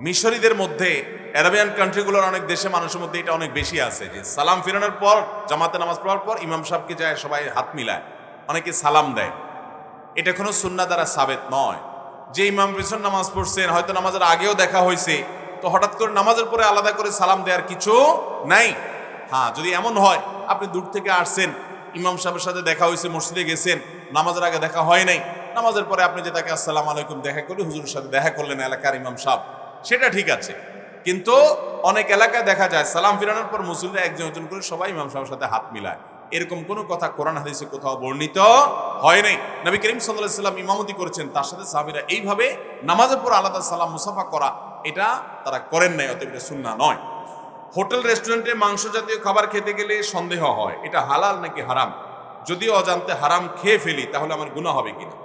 মিশরীদের মধ্যে, আরবিয়ান কান্ট্রিগুলোর অনেক দেশে মানুষের মধ্যে এটা অনেক বেশি আছে, যে সালাম ফিরানোর পর, জামাতে নামাজ পড়ার পর ইমাম সাহেবকে যায় সবাই হাত মিলায়, অনেকে সালাম দেয়। এটা কোনো সুন্নাহ দ্বারা সাবেত নয়। যে ইমাম পিছন নামাজ পড়ছেন, হয়তো নামাজের আগেও দেখা হয়েছে, তো হঠাৎ করে নামাজের পরে আলাদা করে সালাম দেওয়ার কিছু নাই। হ্যাঁ, যদি এমন হয় আপনি দূর থেকে আসছেন, ইমাম সাহেবের সাথে দেখা হয়েছে, মসজিদে গেছেন, নামাজের আগে দেখা হয় নাই, নামাজের পরে আপনি যে তাকে আসসালামু আলাইকুম দেখা করলে, হুজুরের সাথে দেখা করলেন এলাকার ইমাম সাহেব, সেটা ঠিক আছে। কিন্তু অনেক এলাকায় দেখা যায় সালাম ফিরানোর পর মুসল্লিরা একজন একজন করে সবাই ইমাম সাহেবের সাথে হাত মিলায়, এরকম কোনো কথা কোরআন হাদিসে কোথাও বর্ণিত হয় নাই। নবী করিম সাল্লাল্লাহু আলাইহি সাল্লাম ইমামতি করেছেন, তার সাথে সাহাবীরা এইভাবে নামাজের পর আলাদা সালাম মুসাফা করা, এটা তারা করেন নাই, অতএব এটা সুন্নাহ নয়। হোটেল রেস্টুরেন্টে মাংস জাতীয় খাবার খেতে গেলে সন্দেহ হয় এটা হালাল নাকি হারাম, যদি অজান্তে হারাম খেয়ে ফেলি তাহলে আমার গুনাহ হবে কিনা?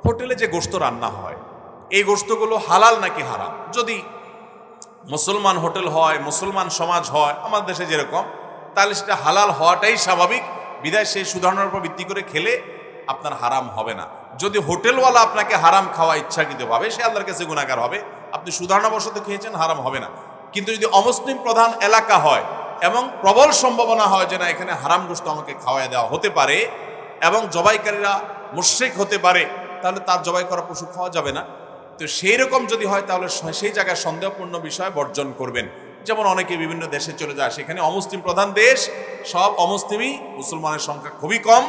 হোটেলে যে গোশত রান্না হয়, এই গোশতগুলো হালাল নাকি হারাম? যদি মুসলমান হোটেল হয়, মুসলমান সমাজ হয় আমাদের দেশে যেরকম, তাহলে সেটা হালাল হওয়াটাই স্বাভাবিক, বিধায় সেই সুধারণার উপর ভিত্তি করে খেলে আপনার হারাম হবে না। যদি হোটেলওয়ালা আপনাকে হারাম খাওয়া ইচ্ছাকৃতভাবে, সে আল্লাহর কাছে গুনাহগার হবে। আপনি সুধারণাবশত খেয়েছেন, হারাম হবে না। কিন্তু যদি অমুসলিম প্রধান এলাকা হয় এবং প্রবল সম্ভাবনা হয় যে না, এখানে হারাম গোশত আমাকে খাওয়াই দেওয়া হতে পারে এবং জবাইকারীরা মুশরিক হতে পারে, তাহলে তার জবাই করা পশু খাওয়া যাবে না। তো সেই রকম যদি হয় তাহলে সেই জায়গায় সন্দেহপূর্ণ বিষয় বর্জন করবেন। যেমন অনেকে বিভিন্ন দেশে চলে যায়, সেখানে অমুসলিম প্রধান দেশ, সব অমুসলিমই, মুসলমানের সংখ্যা খুবই কম,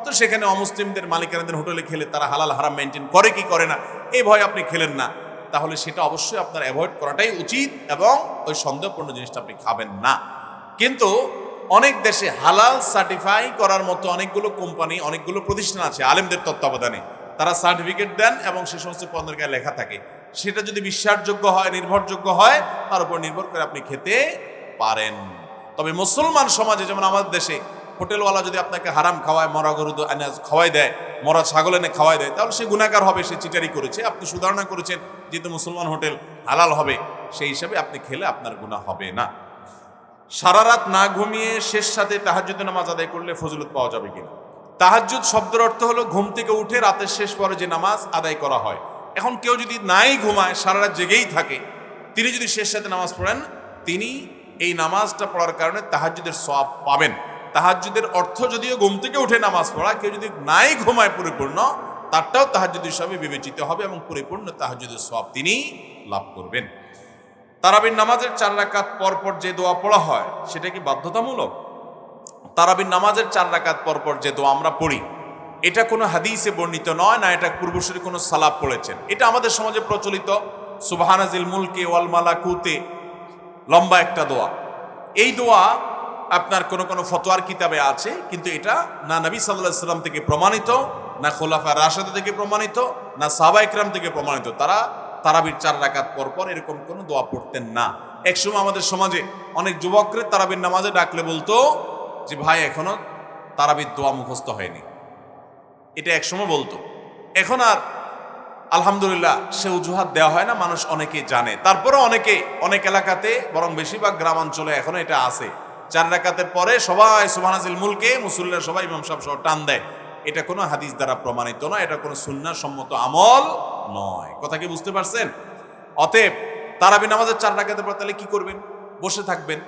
তো সেখানে অমুসলিমদের মালিকানাদের হোটেলে খেলে তারা হালাল হারাম মেনটেন করে কি করে না, এই ভয় আপনি খেলেন না, তাহলে সেটা অবশ্যই আপনার অ্যাভয়েড করাটাই উচিত এবং ওই সন্দেহপূর্ণ জিনিসটা আপনি খাবেন না। কিন্তু অনেক দেশে হালাল সার্টিফাই করার মতো অনেকগুলো কোম্পানি, অনেকগুলো প্রতিষ্ঠান আছে আলেমদের তত্ত্বাবধানে, তারা সার্টিফিকেট দেন এবং সে সমস্ত পণ্যের গায়ে লেখা থাকে। সেটা যদি বিশ্বাসযোগ্য হয়, নির্ভরযোগ্য হয়, তার উপর নির্ভর করে আপনি খেতে পারেন। তবে মুসলমান সমাজে, যেমন আমাদের দেশে, হোটেলওয়ালা যদি আপনাকে হারাম খাওয়ায়, মরা গরু খাওয়াই দেয়, মরা ছাগল এনে খাওয়াই দেয়, তাহলে সে গুনাহগার হবে, সে চিটারি করেছে। আপনি সুধারণা করেছেন যেহেতু মুসলমান হোটেল হালাল হবে, সেই হিসাবে আপনি খেলে আপনার গুনাহ হবে না। সারা রাত না ঘুমিয়ে শেষ সাথে তাহাজ্জুদের নামাজ আদায় করলে ফজিলত পাওয়া যাবে কিনা? তাহাজ্জুদ শব্দের অর্থ হলো ঘুম থেকে উঠে রাতের শেষ পরে যে নামাজ আদায় করা হয়। এখন কেউ যদি নাই ঘুমায়, সারা রাত জেগেই থাকে, তিনি যদি শেষ সাথে নামাজ পড়েন, তিনি এই নামাজটা পড়ার কারণে তাহাজ্জুদের সওয়াব পাবেন। তাহাজ্জুদের অর্থ যদিও ঘুম থেকে উঠে নামাজ পড়া, কেউ যদি নাই ঘুমায় পরিপূর্ণ, তারটাও তাহাজ্জুদ হিসাবে বিবেচিত হবে এবং পরিপূর্ণ তাহাজ্জুদের সওয়াব তিনি লাভ করবেন। তারাবির নামাজের 4 রাকাত পরপর যে দোয়া পড়া হয় সেটা কি বাধ্যতামূলক? তারাবির নামাজের 4 রাকাত পরপর যে দোয়া আমরা পড়ি, এটা কোনো হাদিসে বর্ণিত নয়, না এটা পূর্বসূরি কোনো সালাফ পড়েছেন। এটা আমাদের সমাজে প্রচলিত সুবহানাজিল মুলকি ওয়াল মালাকুতে, লম্বা একটা দোয়া। এই দোয়া আপনার কোনো ফতোয়ার কিতাবে আছে, কিন্তু এটা না নবী সাল্লাল্লাহু আলাইহি সাল্লাম থেকে প্রমাণিত, না খোলাফা রাশেদ থেকে প্রমাণিত, না সাহাবা ইকরাম থেকে প্রমাণিত। তারা তারাবির 4 রাকাত পরপর এরকম কোনো দোয়া পড়তেন না। একসময় আমাদের সমাজে অনেক যুবকরে তারাবির নামাজে ডাকলে বলতো যে ভাই এখনো তারাবির দোয়া মুখস্থ হয়নি, এটা একসময় বলতো। এখন আর আলহামদুলিল্লাহ সে অজুহাত দেওয়া হয় না, মানুষ অনেকে জানে। তারপরে অনেক এলাকাতে, বরং বেশিরভাগ গ্রামাঞ্চলে এখনো এটা আছে। 4 রাকাতের পরে সবাই সুবহানাজিল মুলকে, মুসল্লিরা সবাই ইমাম সাহেব সহ টান দেয়। এটা কোনো হাদিস দ্বারা প্রমাণিত নয়, এটা কোনো সুন্নাহ সম্মত আমল নয়। কথা কি বুঝতে পারছেন? অতএব তারাবি নামাজের 4 রাকাতের পর তাহলে কি করবেন? বসে থাকবেন।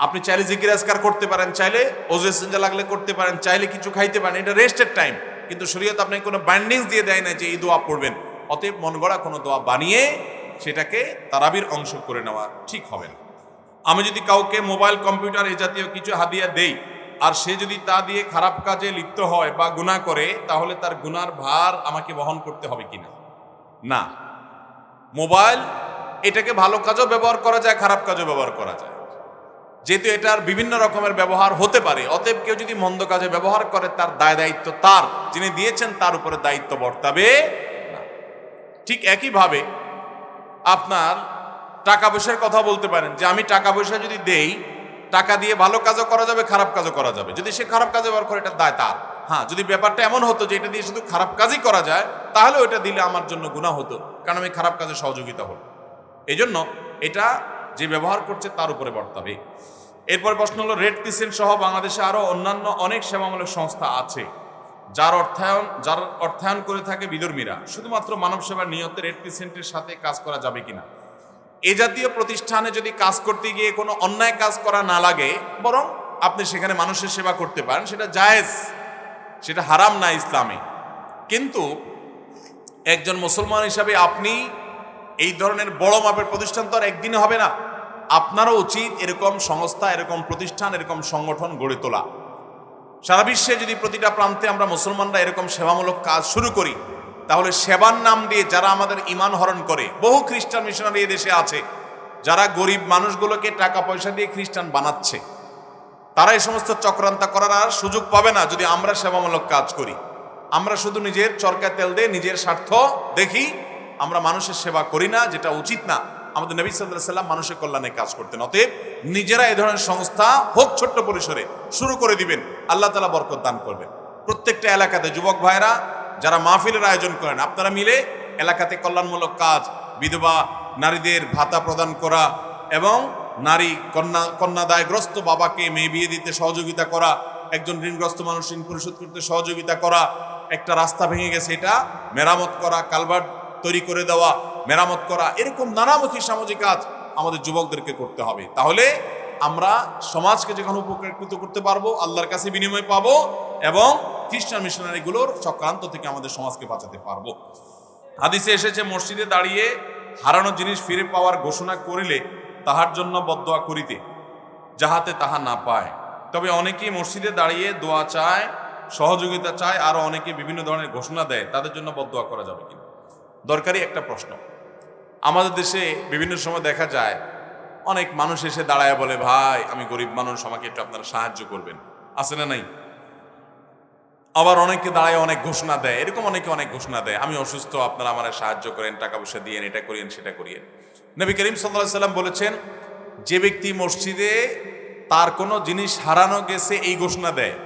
আপনি চাইলে জিকির আজকার করতে পারেন, চাইলে ওযু ইসতিনজা লাগলে করতে পারেন, চাইলে কিছু খাইতে পারেন, এটা রেস্টের টাইম। কিন্তু শরীয়ত আপনাকে কোনো বাইন্ডিংস দিয়ে দেয় না যে এই দোয়া পড়বেন। অতএব মন গড়া কোনো দোয়া বানিয়ে সেটাকে তারাবির অংশ করে নেওয়া ঠিক হবে না। আমি যদি কাউকে মোবাইল, কম্পিউটার এই জাতীয় কিছু হাদিয়া দেই, আর সে যদি তা দিয়ে খারাপ কাজে লিপ্ত হয় বা গুনাহ করে, তাহলে তার গুনার ভার আমাকে বহন করতে হবে কিনা? না। মোবাইল এটাকে ভালো কাজেও ব্যবহার করা যায়, খারাপ কাজেও ব্যবহার করা যায়, যেহেতু এটার বিভিন্ন রকমের ব্যবহার হতে পারে। অতএব কেউ যদি মন্দ কাজে ব্যবহার করে, তার দায় দায়িত্ব তার, যিনি দিয়েছেন তার উপরে দায়িত্ব বর্তাবে না। ঠিক একইভাবে আপনার টাকা পয়সার কথা বলতে পারেন যে আমি টাকা পয়সা যদি দেই, টাকা দিয়ে ভালো কাজও করা যাবে, খারাপ কাজও করা যাবে। যদি সে খারাপ কাজে ব্যবহার করে, এটা দায় তার। হ্যাঁ, যদি ব্যাপারটা এমন হতো যে এটা দিয়ে শুধু খারাপ কাজই করা যায়, তাহলে ওইটা দিলে আমার জন্য গুনাহ হতো, কারণ আমি খারাপ কাজে সহযোগিতা হল। এই জন্য এটা যে ব্যবহার করছে তার উপরে বর্তাবে। এরপর প্রশ্ন হলো, রেড ক্রিসেন্ট সহ বাংলাদেশে আরো অন্যান্য অনেক সেবামূলক সংস্থা আছে যার অর্থায়ন করে থাকে বিধর্মীরা। শুধুমাত্র মানব সেবার নিয়তে রেড ক্রিসেন্টের সাথে কাজ করা যাবে কিনা? এ জাতীয় প্রতিষ্ঠানে যদি কাজ করতে গিয়ে কোনো অন্যায় কাজ করা না লাগে, বরং আপনি সেখানে মানুষের সেবা করতে পারেন, সেটা জায়েজ, সেটা হারাম না ইসলামে। কিন্তু একজন মুসলমান হিসাবে আপনি এই ধরনের বড় মাপের প্রতিষ্ঠান তো আর একদিনে হবে না। আপনারও উচিত এরকম সংস্থা, এরকম প্রতিষ্ঠান, এরকম সংগঠন গড়ে তোলা। সারা বিশ্বে যদি প্রতিটা প্রান্তে আমরা মুসলমানরা এরকম সেবামূলক কাজ শুরু করি, তাহলে সেবার নাম দিয়ে যারা আমাদের ঈমান হরণ করে, বহু খ্রিস্টান মিশনারি এই দেশে আছে যারা গরিব মানুষগুলোকে টাকা পয়সা দিয়ে খ্রিস্টান বানাচ্ছে, তারা এই সমস্ত চক্রান্ত করার আর সুযোগ পাবে না যদি আমরা সেবামূলক কাজ করি। আমরা শুধু নিজের চরকায় তেল দিয়ে নিজের স্বার্থ দেখি, আমরা মানুষের সেবা করি না, যেটা উচিত না। আমাদের নবী সাল্লাল্লাহু আলাইহি ওয়াসাল্লাম মানুষের কল্যাণে কাজ করতেন। অতএব নিজেরা এই ধরনের সংস্থা হোক ছোট্ট পরিসরে শুরু করে দিবেন, আল্লাহ তাআলা বরকত দান করবেন। প্রত্যেকটা এলাকাতে যুবক ভাইরা যারা মাহফিলের আয়োজন করেন, আপনারা মিলে এলাকাতে কল্যাণমূলক কাজ, বিধবা নারীদের ভাতা প্রদান করা এবং নারী কন্যাদায়গ্রস্ত বাবাকে মেয়ে বিয়ে দিতে সহযোগিতা করা, একজন ঋণগ্রস্ত মানুষ ঋণ পরিশোধ করতে সহযোগিতা করা, একটা রাস্তা ভেঙে গেছে এটা মেরামত করা, কালভার্ট তৈরি করে দেওয়া, মেরামত করা, এরকম নানামুখী সামাজিক কাজ আমাদের যুবকদেরকে করতে হবে। তাহলে আমরা সমাজকে যেখানে উপকৃত করতে পারবো, আল্লাহর কাছে বিনিময় পাবো এবং খ্রিস্টান মিশনারিগুলোর চক্রান্ত থেকে আমাদের সমাজকে বাঁচাতে পারবো। হাদিসে এসেছে, মসজিদে দাঁড়িয়ে হারানো জিনিস ফিরে পাওয়ার ঘোষণা করিলে তাহার জন্য বদদোয়া করিতে, যাহাতে তাহা না পায়। তবে অনেকেই মসজিদে দাঁড়িয়ে দোয়া চায়, সহযোগিতা চায়, আরো অনেকে বিভিন্ন ধরনের ঘোষণা দেয়, তাদের জন্য বদদোয়া করা যাবে কিনা? দরকারি একটা প্রশ্ন। আমাদের দেশে বিভিন্ন সময় দেখা যায় অনেক মানুষ এসে দাঁড়ায় বলে, ভাই আমি গরিব মানুষ, আমাকে একটু আপনারা সাহায্য করবেন, আছে না নাই? আবার অনেকে দাঁড়ায় অনেক ঘোষণা দেয়, এরকম অনেকে অনেক ঘোষণা দেয়, আমি অসুস্থ, আপনারা আমার সাহায্য করেন, টাকা পয়সা দিয়েন, এটা করিয়েন, সেটা করিয়েন। নবী করিম সাল্লাল্লাহু আলাইহি সাল্লাম বলেছেন, যে ব্যক্তি মসজিদে তার কোনো জিনিস হারানো গেছে এই ঘোষণা দেয়,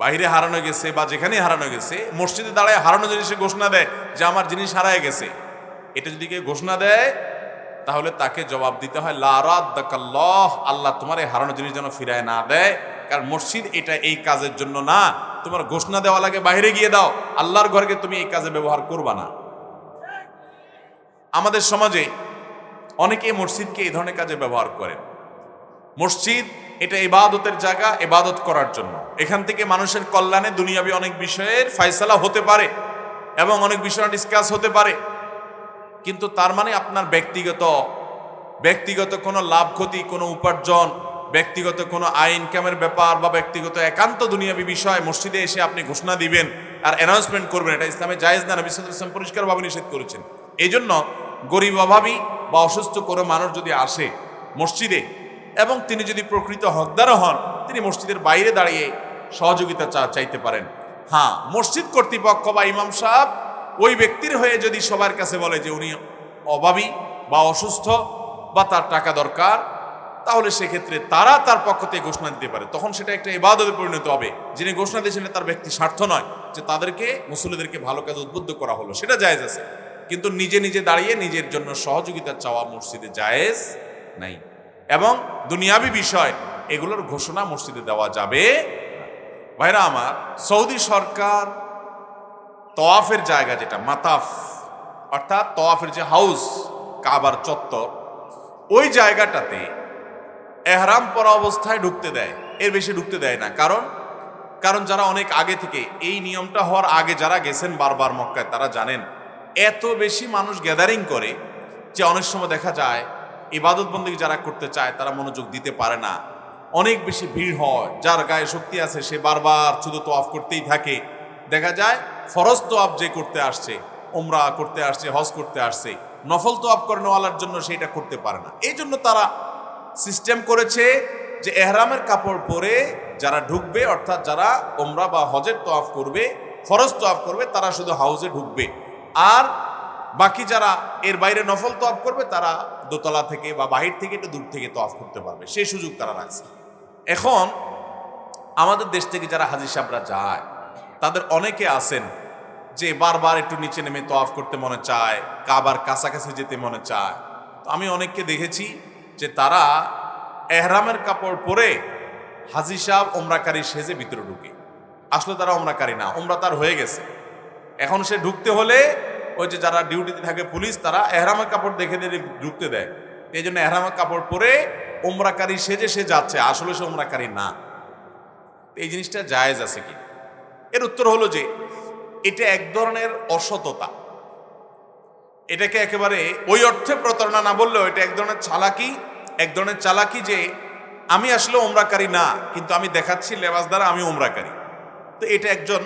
বাইরে হারানো গেছে বা যেখানে হারানো গেছে, মসজিদে দাঁড়ায় হারানো জিনিসে ঘোষণা দেয় যে আমার জিনিস হারায় গেছে, এটা যদি কেউ ঘোষণা দেয় তাহলে তাকে জবাব দিতে হয় লা রাদ্দাকাল্লাহ, আল্লাহ তোমার এই হারানো জিনিস যেন ফিরায় না দেয়। কারণ মসজিদ এটা এই কাজের জন্য না, তোমার ঘোষণা দেওয়া লাগে বাইরে গিয়ে দাও, আল্লাহর ঘরকে তুমি এই কাজে ব্যবহার করবা না। আমাদের সমাজে অনেকে মসজিদকে এই ধরনের কাজে ব্যবহার করেন। মসজিদ এটা ইবাদতের জায়গা, ইবাদত করার জন্য। এখান থেকে মানুষের কল্যাণে দুনিয়াবি অনেক বিষয়ের ফয়সালা হতে পারে এবং অনেক বিষয় ডিসকাস হতে পারে, কিন্তু তার মানে আপনার ব্যক্তিগত কোনো লাভ ক্ষতি, কোনো উপার্জন, ব্যক্তিগত কোনো আইন কামের ব্যাপার বা ব্যক্তিগত একান্ত দুনিয়াবি বিষয় মসজিদে এসে আপনি ঘোষণা দিবেন আর অ্যানাউন্সমেন্ট করবেন, এটা ইসলামে জায়েজ না। নবী সাল্লাল্লাহু আলাইহি ওয়াসাল্লাম পরিষ্কারভাবে নিষেধ করেছেন। এই জন্য গরিব, অভাবী বা অসুস্থ কোনো মানুষ যদি আসে মসজিদে এবং তিনি যদি প্রকৃত হকদারও হন, তিনি মসজিদের বাইরে দাঁড়িয়ে সহযোগিতা চাইতে পারেন। হ্যাঁ, মসজিদ কর্তৃপক্ষ বা ইমাম সাহেব ওই ব্যক্তির হয়ে যদি সবার কাছে বলে যে উনি অভাবী বা অসুস্থ বা তার টাকা দরকার, তাহলে সেক্ষেত্রে তারা তার পক্ষ থেকে ঘোষণা দিতে পারে। তখন সেটা একটা ইবাদতে পরিণত হবে। যিনি ঘোষণা দিয়েছেন তার ব্যক্তি স্বার্থ নয় যে তাদেরকে, মুসল্লিদেরকে ভালো কাজে উদ্বুদ্ধ করা হলো, সেটা জায়েজ আছে। কিন্তু নিজে নিজে দাঁড়িয়ে নিজের জন্য সহযোগিতা চাওয়া মসজিদে জায়েজ নাই। এবং দুনিয়াবি বিষয় এগুলোর ঘোষণা মসজিদে দেওয়া যাবে না। ভাইরা আমার, সৌদি সরকার তওয়াফের জায়গা, যেটা মাতাফ অর্থাৎ তওয়াফের যে হাউস, কাবার চত্বর, ওই জায়গাটাতে এহরাম পরা অবস্থায় ঢুকতে দেয়, এর বেশি ঢুকতে দেয় না। কারণ যারা অনেক আগে থেকে, এই নিয়মটা হওয়ার আগে যারা গেছেন বারবার মক্কায়, তারা জানেন এত বেশি মানুষ গ্যাদারিং করে যে অনেক সময় দেখা যায় ইবাদত বন্দেগী যারা করতে চায় তারা মনোযোগ দিতে পারে না, অনেক বেশি ভিড় হয়। যার গায়ে শক্তি আছে সে বারবার শুধু তোয়াফ করতেই থাকে। দেখা যায় ফরজ তোয়াফ যে করতে আসছে, উমরা করতে আসছে, হজ করতে আসছে, নফল তোয়াফ করানোওয়ালার জন্য সেটা করতে পারে না। এই জন্য তারা সিস্টেম করেছে যে এহরামের কাপড় পরে যারা ঢুকবে, অর্থাৎ যারা উমরা বা হজের তোয়াফ করবে, ফরজ তোয়াফ করবে, তারা শুধু হাউজে ঢুকবে, আর বাকি যারা এর বাইরে নফল তোয়াফ করবে তারা দোতলা থেকে বা বাহির থেকে একটু দূর থেকে তোয়াফ করতে পারবে, সেই সুযোগ তারা রাখছে। এখন আমাদের দেশ থেকে যারা হাজী সাহেবরা যায়, তাদের অনেকে আছেন যে বারবার একটু নিচে নেমে তোয়াফ করতে মনে চায়, কাবার কাছাকাছি যেতে মনে চায়। তো আমি অনেককে দেখেছি যে তারা এহরামের কাপড় পরে হাজী সাহেব ওমরাকারী সেজে ভিতরে ঢুকে। আসলে তারা ওমরাকারী না, ওমরা তার হয়ে গেছে। এখন সে ঢুকতে হলে ওই যে যারা ডিউটিতে থাকে পুলিশ, তারা এহরামের কাপড় দেখে দিয়ে ঢুকতে দেয়। এই জন্য এহরামের কাপড় পরে ওমরাকারী সেজে সে যাচ্ছে, আসলে সে ওমরাকারী না। এই জিনিসটা জায়েজ আছে কি? এর উত্তর হলো যে এটা এক ধরনের অসততা। এটাকে একেবারে ওই অর্থে প্রতারণা না বললেও এটা এক ধরনের চালাকি যে আমি আসলে ওমরাকারী না, কিন্তু আমি দেখাচ্ছি লেবাস দ্বারা আমি ওমরাকারী। তো এটা একজন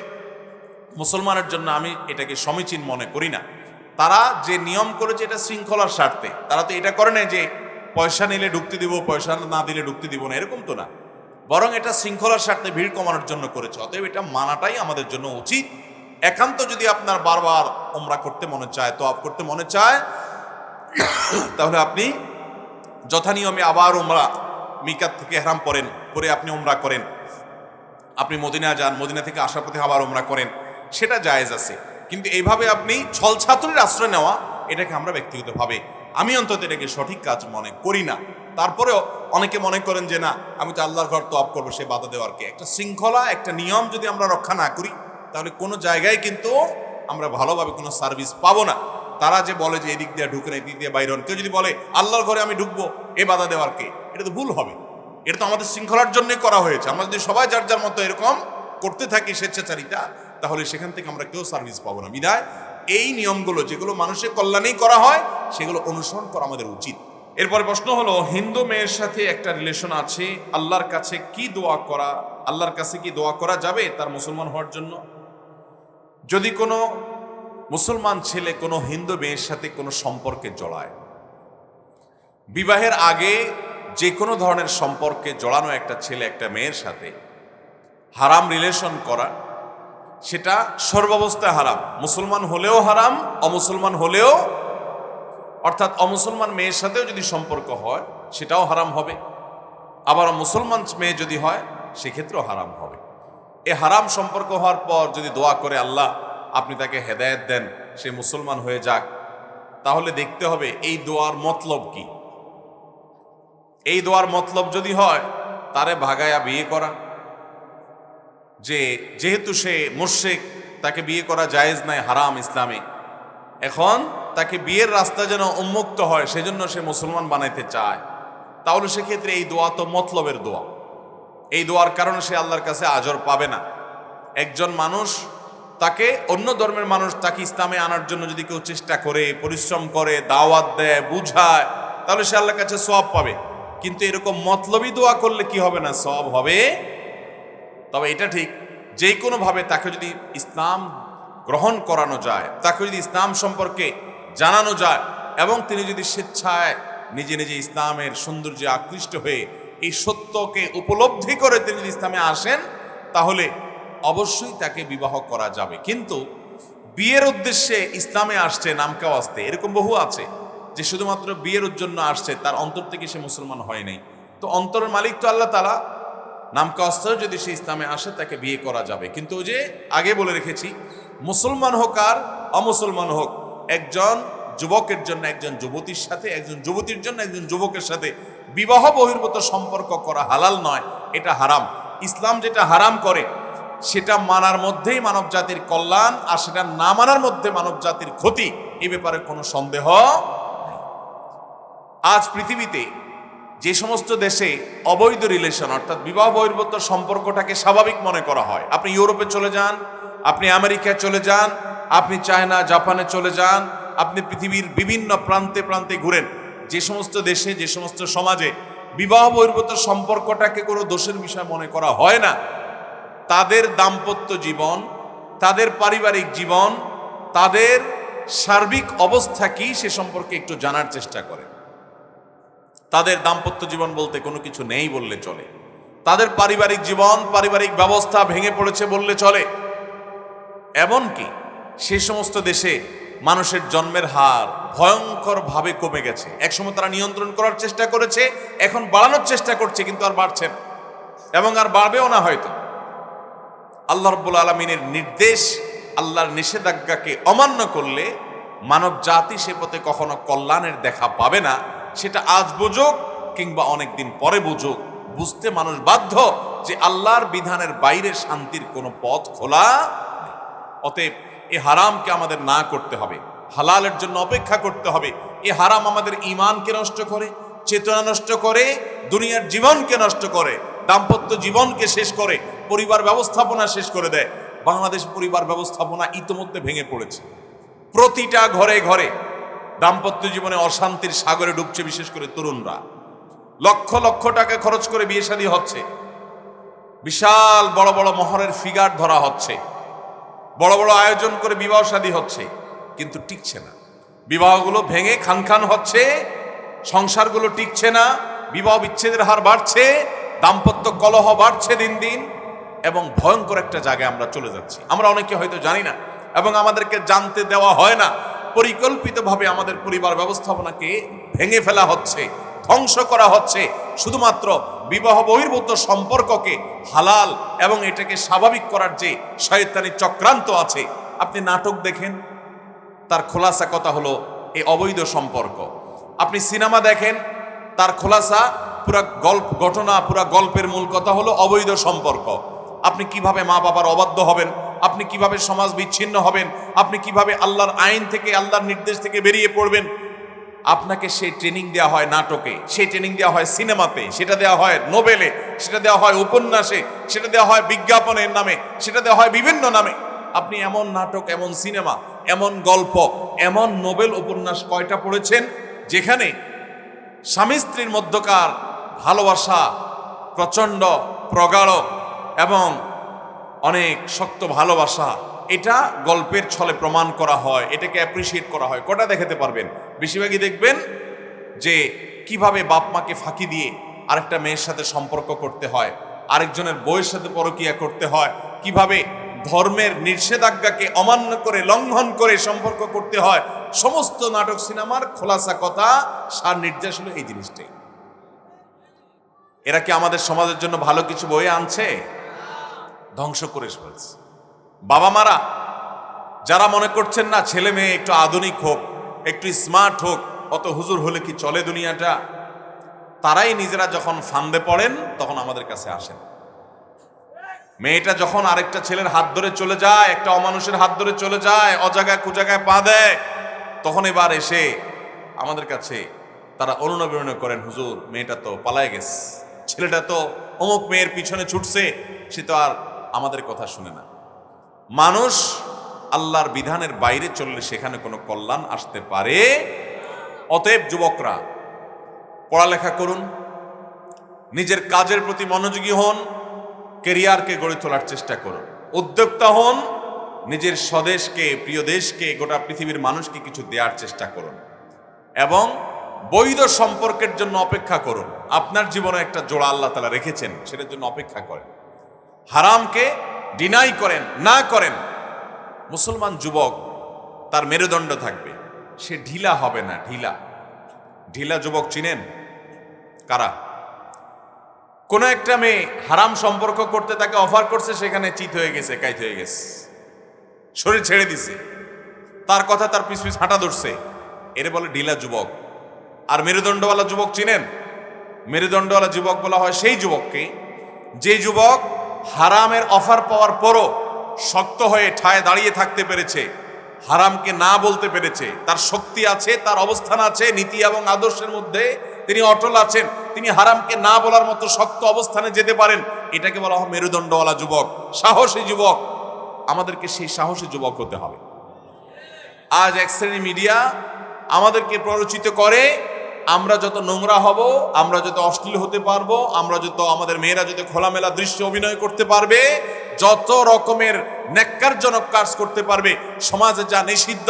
মুসলমানের জন্য আমি এটাকে সমীচীন মনে করি না। তারা যে নিয়ম করেছে এটা শৃঙ্খলার স্বার্থে, তারা তো এটা করে না যে পয়সা নিলে ঢুকতে দিব, পয়সা না দিলে ঢুকতে দিব না, এরকম তো না। বরং এটা শৃঙ্খলার স্বার্থে ভিড় কমানোর জন্য করেছে। অতএব এটা মানাটাই আমাদের জন্য উচিত। একান্ত যদি আপনার বারবার উমরা করতে মনে চায়, তোয়াফ করতে মনে চায়, তাহলে আপনি যথানিয়মে আবার উমরা মিকাত থেকে ইহরাম পরে আপনি উমরা করেন। আপনি মদিনা যান, মদিনা থেকে আসার পথে আবার উমরা করেন, সেটা জায়েজ আছে। কিন্তু এইভাবে আপনি ছলছাতুরির আশ্রয় নেওয়া, এটাকে আমরা ব্যক্তিগতভাবে, আমি অন্তত এটাকে সঠিক কাজ মনে করি না। তারপরেও অনেকে মনে করেন যে না, আমি তো আল্লাহর ঘর তোয়াফ করবো, সে বাধা দেওয়ার কে? একটা শৃঙ্খলা, একটা নিয়ম যদি আমরা রক্ষা না করি, তাহলে কোনো জায়গায় কিন্তু আমরা ভালোভাবে কোনো সার্ভিস পাবো না। তারা যে বলে যে এদিক দিয়ে ঢুকেন, এদিক দিয়ে বাইরে হন, কেউ যদি বলে আল্লাহর ঘরে আমি ঢুকবো, এ বাধা দেওয়ার কে? এটা তো ভুল হবে। এটা তো আমাদের শৃঙ্খলার জন্যই করা হয়েছে। আমরা যদি সবাই যার যার মতো এরকম করতে থাকি স্বেচ্ছাচারিতা, তাহলে সেখান থেকে আমরা কেউ সার্ভিস পাবো না। বিধায় এই নিয়মগুলো যেগুলো মানুষের কল্যাণেই করা হয়, সেগুলো অনুসরণ করা আমাদের উচিত। এরপরে প্রশ্ন হলো, হিন্দু মেয়ের সাথে একটা রিলেশন আছে, আল্লাহর কাছে কি দোয়া করা যাবে তার মুসলমান হওয়ার জন্য? যদি কোনো মুসলমান ছেলে কোনো হিন্দু মেয়ের সাথে কোনো সম্পর্কে জড়ায়, বিবাহের আগে যে কোনো ধরনের সম্পর্কে জড়ানো একটা ছেলে একটা মেয়ের সাথে হারাম রিলেশন করা, সেটা সর্বাবস্থায় হারাম। মুসলমান হলেও হারাম, অমুসলমান হলেও, অর্থাৎ অমুসলমান মেয়ের সাথেও যদি সম্পর্ক হয় সেটাও হারাম হবে, আবার মুসলমান মেয়ে যদি হয় সেক্ষেত্রেও হারাম হবে। এ হারাম সম্পর্ক হওয়ার পর যদি দোয়া করে আল্লাহ আপনি তাকে হেদায়েত দেন, সে মুসলমান হয়ে যাক, তাহলে দেখতে হবে এই দোয়ার মতলব কি। এই দোয়ার মতলব যদি হয় তারে ভাগায়া বিয়ে করা, যেহেতু সে মুশরিক তাকে বিয়ে করা জায়েজ নাই হারাম ইসলামে, এখন তাকে বিয়ের রাস্তা যেন উন্মুক্ত হয় সেজন্য সে মুসলমান বানাইতে চায়, তাহলে সেক্ষেত্রে এই দোয়া তো মতলবের দোয়া। এই দোয়ার কারণে সে আল্লাহর কাছে আজর পাবে না। একজন মানুষ তাকে, অন্য ধর্মের মানুষ তাকে ইসলামে আনার জন্য যদি কেউ চেষ্টা করে, পরিশ্রম করে, দাওয়াত দেয়, বুঝায়, তাহলে সে আল্লাহর কাছে সওয়াব পাবে। কিন্তু এরকম মতলবী দোয়া করলে কি হবে না, সওয়াব হবে। তবে এটা ঠিক, যে কোনোভাবে তাকে যদি ইসলাম গ্রহণ করানো যায়, তাকে যদি ইসলাম সম্পর্কে জানানো যায়, এবং তিনি যদি স্বেচ্ছায় নিজে নিজে ইসলামের সৌন্দর্যে আকৃষ্ট হয়ে এই সত্যকে উপলব্ধি করে তিনি যদি ইসলামে আসেন, তাহলে অবশ্যই তাকে বিবাহ করা যাবে। কিন্তু বিয়ের উদ্দেশ্যে ইসলামে আসছে নামকা ওয়াস্তে, এরকম বহু আছে যে শুধুমাত্র বিয়ের জন্য আসছে, তার অন্তর থেকে সে মুসলমান হয় নাই। তো অন্তরের মালিক তো আল্লাহ তাআলা, নামকা ওয়াস্তে যদি সে ইসলামে আসে তাকে বিয়ে করা যাবে। কিন্তু ওই যে আগে বলে রেখেছি, মুসলমান হোক আর অমুসলমান হোক, একজন যুবকের জন্য একজন যুবতীর সাথে, একজন যুবতীর জন্য একজন যুবকের সাথে বিবাহ বহির্ভূত সম্পর্ক করা হালাল নয়, এটা হারাম। ইসলাম যেটা হারাম করে সেটা মানার মধ্যেই মানব জাতির কল্যাণ, আর সেটা না মানার মধ্যে মানব জাতির ক্ষতি, এ ব্যাপারে কোনো সন্দেহ নেই। আজ পৃথিবীতে যে সমস্ত দেশে অবৈধ রিলেশন অর্থাৎ বিবাহ বহির্ভূত সম্পর্কটাকে স্বাভাবিক মনে করা হয়, আপনি ইউরোপে চলে যান, আপনি আমেরিকায় চলে যান, আপনি চায়না জাপানে চলে যান, আপনি পৃথিবীর বিভিন্ন প্রান্তে প্রান্তে ঘুরেন, যে সমস্ত দেশে, যে সমস্ত সমাজে বিবাহ বহির্ভূত সম্পর্কটাকে কোনো দোষের বিষয় মনে করা হয় না, তাদের দাম্পত্য জীবন, তাদের পারিবারিক জীবন, তাদের সার্বিক অবস্থা কি সে সম্পর্কে একটু জানার চেষ্টা করে। তাদের দাম্পত্য জীবন বলতে কোনো কিছু নেই বললে চলে, তাদের পারিবারিক জীবন, পারিবারিক ব্যবস্থা ভেঙে পড়েছে বললে চলে। এমনকি সে সমস্ত দেশে মানুষের জন্মের হার ভয়ঙ্করভাবে কমে গেছে। একসময় তারা নিয়ন্ত্রণ করার চেষ্টা করেছে, এখন বাড়ানোর চেষ্টা করছে, কিন্তু আর বাড়ছে না এবং আর বাড়বেও না হয়তো। আল্লাহ রাব্বুল আলামিনের নির্দেশ, আল্লাহর নিষেধাজ্ঞাকে অমান্য করলে মানব জাতি সে পথে কখনো কল্যাণের দেখা পাবে না। সেটা আজ বুঝুক কিংবা অনেকদিন পরে বুঝুক, বুঝতে মানুষ বাধ্য যে আল্লাহর বিধানের বাইরে শান্তির কোনো পথ খোলা নেই। অতএব এ হারামকে আমাদের না করতে হবে, হালালের জন্য অপেক্ষা করতে হবে। এ হারাম আমাদের ঈমানকে নষ্ট করে, চেতনা নষ্ট করে, দুনিয়ার জীবনকে নষ্ট করে, দাম্পত্য জীবনকে শেষ করে, পরিবার ব্যবস্থাপনা শেষ করে দেয়। বাংলাদেশ পরিবার ব্যবস্থাপনা ইতোমধ্যে ভেঙে পড়েছে। প্রতিটা ঘরে ঘরে দাম্পত্য জীবনে অশান্তির সাগরে ডুবছে, বিশেষ করে তরুণরা। লক্ষ লক্ষ টাকা খরচ করে বিয়ে শাদী হচ্ছে, বিশাল বড় বড় মহরের ফিগার ধরা হচ্ছে, বড় বড় আয়োজন করে বিবাহ শাদী হচ্ছে, কিন্তু টিকছে না। বিবাহগুলো ভেঙে খান খান হচ্ছে, সংসারগুলো টিকছে না, বিবাহ বিচ্ছেদের হার বাড়ছে, দাম্পত্য কলহ বাড়ছে দিন দিন, এবং ভয়ঙ্কর একটা জায়গায় আমরা চলে যাচ্ছি। আমরা অনেকে হয়তো জানি না এবং আমাদেরকে জানতে দেওয়া হয় না। পরিকল্পিতভাবে আমাদের পরিবার ব্যবস্থাপনাকে ভেঙে ফেলা হচ্ছে, ধ্বংস করা হচ্ছে, শুধুমাত্র বিবাহ বহির্ভূত সম্পর্ককে হালাল এবং এটাকে স্বাভাবিক করার যে শয়তানি চক্রান্ত আছে। আপনি নাটক দেখেন, তার খোলাসা কথা হলো এই অবৈধ সম্পর্ক। আপনি সিনেমা দেখেন, তার খোলাসা পুরা গল্প ঘটনা, পুরা গল্পের মূল কথা হলো অবৈধ সম্পর্ক। আপনি কিভাবে মা বাবার অবাধ্য হবেন, আপনি কিভাবে সমাজ বিচ্ছিন্ন হবেন, আপনি কিভাবে আল্লাহর আইন থেকে, আল্লাহর নির্দেশ থেকে বেরিয়ে পড়বেন, আপনাকে সেই ট্রেনিং দেওয়া হয় নাটকে, সেই ট্রেনিং দেওয়া হয় সিনেমাতে, সেটা দেওয়া হয় নোবেলে, সেটা দেওয়া হয় উপন্যাসে, সেটা দেওয়া হয় বিজ্ঞাপনের নামে, সেটা দেওয়া হয় বিভিন্ন নামে। আপনি এমন নাটক, এমন সিনেমা, এমন গল্প, এমন নোবেল উপন্যাস কয়টা পড়েছেন যেখানে স্বামী স্ত্রীর মধ্যকার ভালোবাসা প্রচণ্ড প্রগাঢ় এবং অনেক শক্ত ভালোবাসা, এটা গল্পের ছলে প্রমাণ করা হয়, এটাকে অ্যাপ্রিসিয়েট করা হয়। কটা দেখাতে পারবেন? বেশিরভাগই দেখবেন যে কিভাবে বাপ মাকে ফাঁকি দিয়ে আরেকটা মেয়ের সাথে সম্পর্ক করতে হয়, আরেকজনের বউয়ের সাথে পরকীয়া করতে হয়, কিভাবে ধর্মের নিষেধাজ্ঞাকে অমান্য করে, লঙ্ঘন করে সম্পর্ক করতে হয়। সমস্ত নাটক সিনেমার খোলাসা কথা, সার নির্দেশ হলো এই জিনিসটাই। এরা কি আমাদের সমাজের জন্য ভালো কিছু বয়ে আনছে? ধ্বংস করে ফেলছে। বাবা মারা যারা মনে করছেন না ছেলে মেয়ে একটু আধুনিক হোক, একটু স্মার্ট হোক, অত হুজুর হলে কি চলে দুনিয়াটা, তারাই নিজেরা যখন ফান্দে পড়েন তখন আমাদের কাছে আসেন। মেয়েটা যখন আরেকটা ছেলের হাত ধরে চলে যায়, একটা অমানুষের হাত ধরে চলে যায়, অজাগায় কুজাগায় পা দেয়, তখন এবার এসে আমাদের কাছে তারা অনুনয় করেন, হুজুর মেয়েটা তো পালায় গেছে, ছেলেটা তো অমুক মেয়ের পিছনে ছুটছে, সে তো আর আমাদের কথা শুনে না। মানুষ আল্লাহর বিধানের বাইরে চললে সেখানে কোনো কল্যাণ আসতে পারে। অতএব যুবকরা পড়ালেখা করুন, নিজের কাজের প্রতি মনোযোগী হন, কেরিয়ারকে গড়ে তোলার চেষ্টা করুন, উদ্যোক্তা হন, নিজের স্বদেশকে, প্রিয় দেশকে, গোটা পৃথিবীর মানুষকে কিছু দেওয়ার চেষ্টা করুন এবং বৈধ সম্পর্কের জন্য অপেক্ষা করুন। আপনার জীবনে একটা জোড়া আল্লাহ তাআলা রেখেছেন, সেটার জন্য অপেক্ষা করেন। হারামকে ডিনাই করেন, না করেন। মুসলমান যুবক তার মেরুদণ্ড থাকবে, সে ঢিলা হবে না। ঢিলা ঢিলা যুবক চিনেন কারা? কোন একটা মেয়ে হারাম সম্পর্ক করতে তাকে অফার করছে, সেখানে চিত হয়ে গেছে, কাইত হয়ে গেছে, শরীর ছেড়ে দিছে, তার কথা তার পিছ পিছ হাঁটা ধরছে, এর বলে ঢিলা যুবক। আর মেরুদণ্ডওয়ালা যুবক চিনেন? মেরুদণ্ডওয়ালা যুবক বলা হয় সেই যুবককে যে যুবক হারামের অফার পাওয়ার পরও শক্ত হয়ে ঠায় দাঁড়িয়ে থাকতে পেরেছে, হারামকে না বলতে পেরেছে, তার শক্তি আছে, তার অবস্থান আছে, নীতি এবং আদর্শের মধ্যে তিনি অটল আছেন, তিনি হারামকে না বলার মতো শক্ত অবস্থানে যেতে পারেন। এটাকে বলা হয় মেরুদণ্ডওয়ালা যুবক, সাহসী যুবক। আমাদেরকে সেই সাহসী যুবক হতে হবে। আজ এক শ্রেণী মিডিয়া আমাদেরকে প্ররোচিত করে, আমরা যত নোংরা হব, আমরা যত অশ্লীল হতে পারবো, আমরা যত, আমাদের মেয়েরা যত খোলামেলা দৃশ্য অভিনয় করতে পারবে, যত রকমের ন্যাক্কারজনক কাজ করতে পারবে, সমাজে যা নিষিদ্ধ,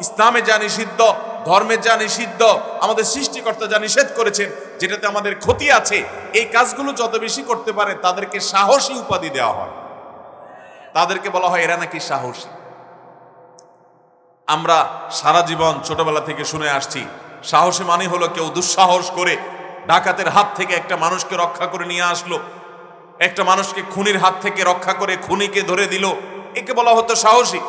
ইসলামে যা নিষিদ্ধ, ধর্মে যা নিষিদ্ধ, আমাদের সৃষ্টিকর্তা যা নিষেধ করেছেন, যেটাতে আমাদের ক্ষতি আছে, এই কাজগুলো যত বেশি করতে পারে তাদেরকে সাহসী উপাধি দেওয়া হয়। তাদেরকে বলা হয় এরা নাকি সাহসী। আমরা সারা জীবন ছোটবেলা থেকে শুনে আসছি, সাহসী মানে হলো কেউ দুঃসাহস করে ডাকাতের হাত থেকে একটা মানুষকে রক্ষা করে নিয়ে আসলো, একটা মানুষকে খুনির হাত থেকে রক্ষা করে খুনিকে ধরে দিল, একে বলা হতো সাহসী।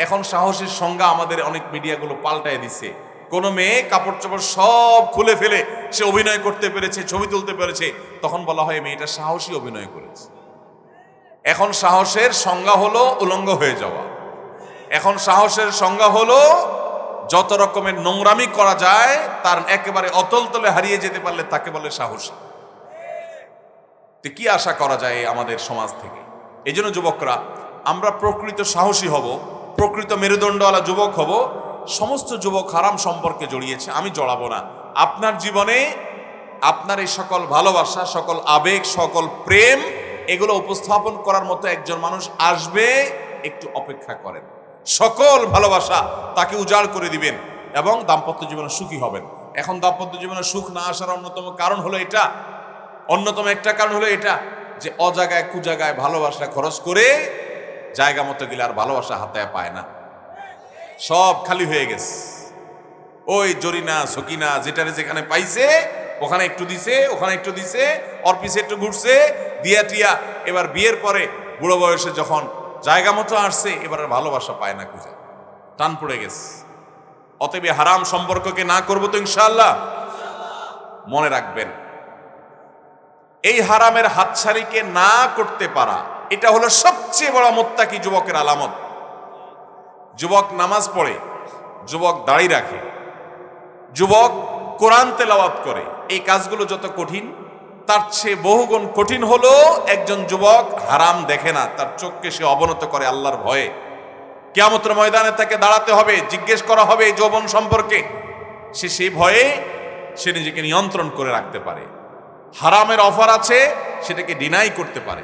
এখন সাহসীর সংজ্ঞা আমাদের অনেক মিডিয়াগুলো পাল্টায় দিচ্ছে। কোনো মেয়ে কাপড় চোপড় সব খুলে ফেলে সে অভিনয় করতে পেরেছে, ছবি তুলতে পেরেছে, তখন বলা হয় মেয়েটা সাহসী অভিনয় করেছে। এখন সাহসের সংজ্ঞা হলো উলঙ্গ হয়ে যাওয়া। এখন সাহসের সংজ্ঞা হলো যত রকমের নোংরামি করা যায় তার একেবারে অতল তলে হারিয়ে যেতে পারলে তাকে বলে সাহসী। তো কি আশা করা যায় আমাদের সমাজ থেকে? এই জন্য যুবকরা, আমরা প্রকৃত সাহসী হব, প্রকৃত মেরুদণ্ডওয়ালা যুবক হব। সমস্ত যুবক হারাম সম্পর্কে জড়িয়েছে, আমি জড়াবো না। আপনার জীবনে আপনার এই সকল ভালোবাসা, সকল আবেগ, সকল প্রেম, এগুলো উপস্থাপন করার মতো একজন মানুষ আসবে, একটু অপেক্ষা করেন। সকল ভালোবাসা তাকে উজাড় করে দিবেন এবং দাম্পত্য জীবনে সুখী হবেন। এখন দাম্পত্য জীবনে সুখ না আসার অন্যতম কারণ হলো এটা, অন্যতম একটা কারণ হলো এটা যে অজাগায় কুজাগায় ভালোবাসা খরচ করে জায়গা মতো গেলে আর ভালোবাসা হাতে পায় না, সব খালি হয়ে গেছে। ওই জরিনা সকিনা যেটারে যেখানে পাইছে ওখানে একটু দিছে, ওখানে একটু দিছে, ওর পিছে একটু ঘুরছে, দিয়া টিয়া, এবার বিয়ের পরে বুড়ো বয়সে যখন জায়গা মতো আসছে এবার আর ভালোবাসা পায় না, খুঁজে টান পড়ে গেছে। অতএব হারাম সম্পর্ককে না করবো তো ইনশাআল্লাহ। মনে রাখবেন, এই হারামের হাতছাড়িকে না করতে পারা, এটা হলো সবচেয়ে বড় মুত্তাকি যুবকের আলামত। যুবক নামাজ পড়ে, যুবক দাড়ি রাখে, যুবক কোরআন তেলাওয়াত করে, এই কাজগুলো যত কঠিন তার চেয়ে বহুগুণ কঠিন হলো একজন যুবক হারাম দেখে না, তার চোখকে সে অবনত করে আল্লাহর ভয়ে। কিয়ামতের ময়দানে তাকে দাঁড়াতে হবে, জিজ্ঞেস করা হবে এই যৌবন সম্পর্কে, সে সেই ভয়ে সে নিজেকে নিয়ন্ত্রণ করে রাখতে পারে। হারামের অফার আছে, সেটাকে ডিনাই করতে পারে।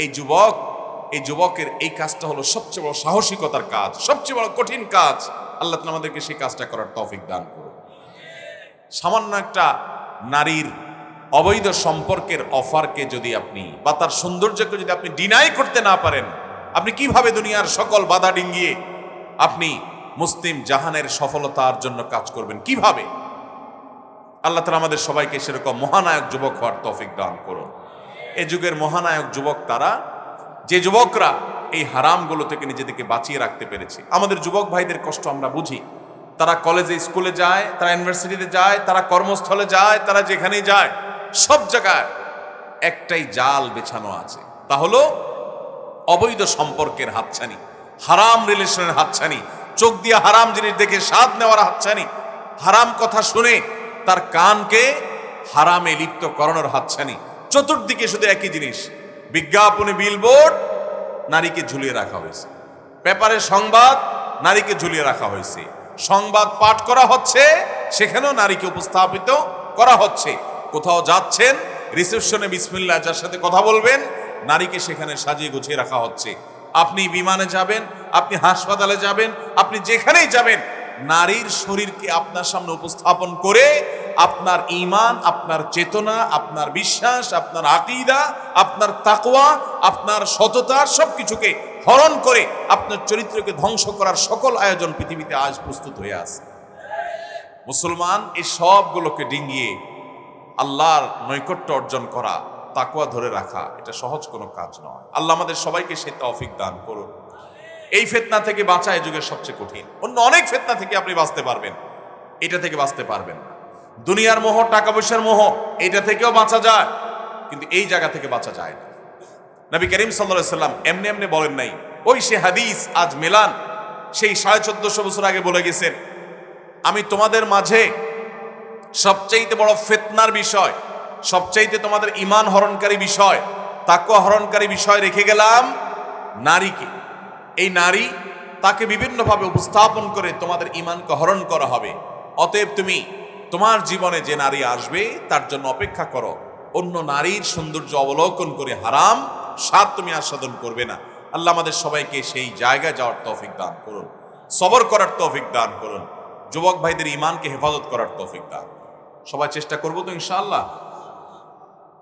এই যুবকের এই কাজটা হলো সবচেয়ে বড় সাহসিকতার কাজ, সবচেয়ে বড় কঠিন কাজ। আল্লাহ তাআলা আমাদেরকে সেই কাজটা করার তৌফিক দান করুন। সামান্য একটা নারীর অবৈধ সম্পর্কের অফারকে যদি আপনি বা তার সৌন্দর্যকে যদি আপনি ডিনাই করতে না পারেন, আপনি কিভাবে দুনিয়ার সকল বাধা ডিঙ্গিয়ে আপনি মুসলিম জাহানের সফলতার জন্য কাজ করবেন? কিভাবে? আল্লাহ তাআলা আমাদের সবাইকে সেরকম মহানায়ক যুবক হওয়ার তৌফিক দান করুন। এ যুগের মহানায়ক যুবক তারা যে যুবকরা এই হারামগুলো থেকে নিজেদেরকে বাঁচিয়ে রাখতে পেরেছে। আমাদের যুবক ভাইদের কষ্ট আমরা বুঝি। তারা কলেজে স্কুলে যায়, তারা ইউনিভার্সিটিতে যায়, তারা কর্মস্থলে যায়, তারা যেখানেই যায়, সব জায়গায় একটাই জাল বেছানো আছে, তা হলো অবৈধ সম্পর্কের হাতছানি, হারাম রিলেশনের হাতছানি, চোখ দিয়ে হারাম জিনিস দেখে স্বাদ নেওয়ার হাতছানি, হারাম কথা শুনে তার কানকে হারামে লিপ্ত করানোর হাতছানি। চতুর্দিকে শুধু একই জিনিস, বিজ্ঞাপনে বিলবোর্ড, নারীকে ঝুলিয়ে রাখা হয়েছে, পেপারে সংবাদ, নারীকে ঝুলিয়ে রাখা হয়েছে, সংবাদ পাঠ করা হচ্ছে, সেখানেও নারীকে উপস্থাপিত করা হচ্ছে। কোথাও যাচ্ছেন, রিসেপশনে বিসমিল্লাহ যার সাথে কথা বলবেন, নারীকে সেখানে সাজিয়ে গুছিয়ে রাখা হচ্ছে। আপনি বিমানে যাবেন, আপনি হাসপাতালে যাবেন, আপনি যেখানেই যাবেন, নারীর শরীরকে আপনার সামনে উপস্থাপন করে আপনার ঈমান, আপনার চেতনা, আপনার বিশ্বাস, আপনার আকীদা, আপনার তাকওয়া, আপনার সততা সবকিছুকে হরণ করে আপনার চরিত্রকে ধ্বংস করার সকল আয়োজন পৃথিবীতে আজ প্রস্তুত হয়ে আছে। মুসলমান এই সবগুলোকে ডিঙ্গিয়ে আল্লাহর নৈকট্য অর্জন করা, তাকওয়া ধরে রাখা, এটা সহজ কোনো কাজ নয়। আল্লাহ আমাদের সবাইকে সে তৌফিক দান করুন। এই ফিতনা থেকে বাঁচা এই যুগের সবচেয়ে কঠিন। অন্য অনেক ফিতনা থেকে আপনি বাঁচতে পারবেন, এটা থেকে বাঁচতে পারবেন না। দুনিয়ার মোহ, টাকা পয়সার মোহ, এটা থেকেও বাঁচা যায়, কিন্তু এই জায়গা থেকে বাঁচা যায় না। নবী করিম সাল্লাল্লাহু আলাইহি সাল্লাম এমনি এমনি বলেন নাই, ওই সে হাদিস আজ মেলান সেই 1450 বছর আগে বলে গেছেন, আমি তোমাদের মাঝে সবচাইতে বড় ফিতনার বিষয়, সবচাইতে তোমাদের ঈমান হরণকারী বিষয়, তাকওয়া হরণকারী বিষয় রেখে গেলাম নারীকে। এই নারী, তাকে বিভিন্নভাবে উপস্থাপন করে তোমাদের ঈমানকে হরণ করা হবে। অতএব তুমি তোমার জীবনে যে নারী আসবে তার জন্য অপেক্ষা করো, অন্য নারীর সৌন্দর্য অবলোকন করে হারাম স্বাদ তুমি আস্বাদন করবে না। আল্লাহ আমাদের সবাইকে সেই জায়গায় যাওয়ার তৌফিক দান করুন, সবর করার তৌফিক দান করুন, যুবক ভাইদের ঈমানকে হেফাজত করার তৌফিক দান। সবাই চেষ্টা করবো তো ইনশাআল্লাহ।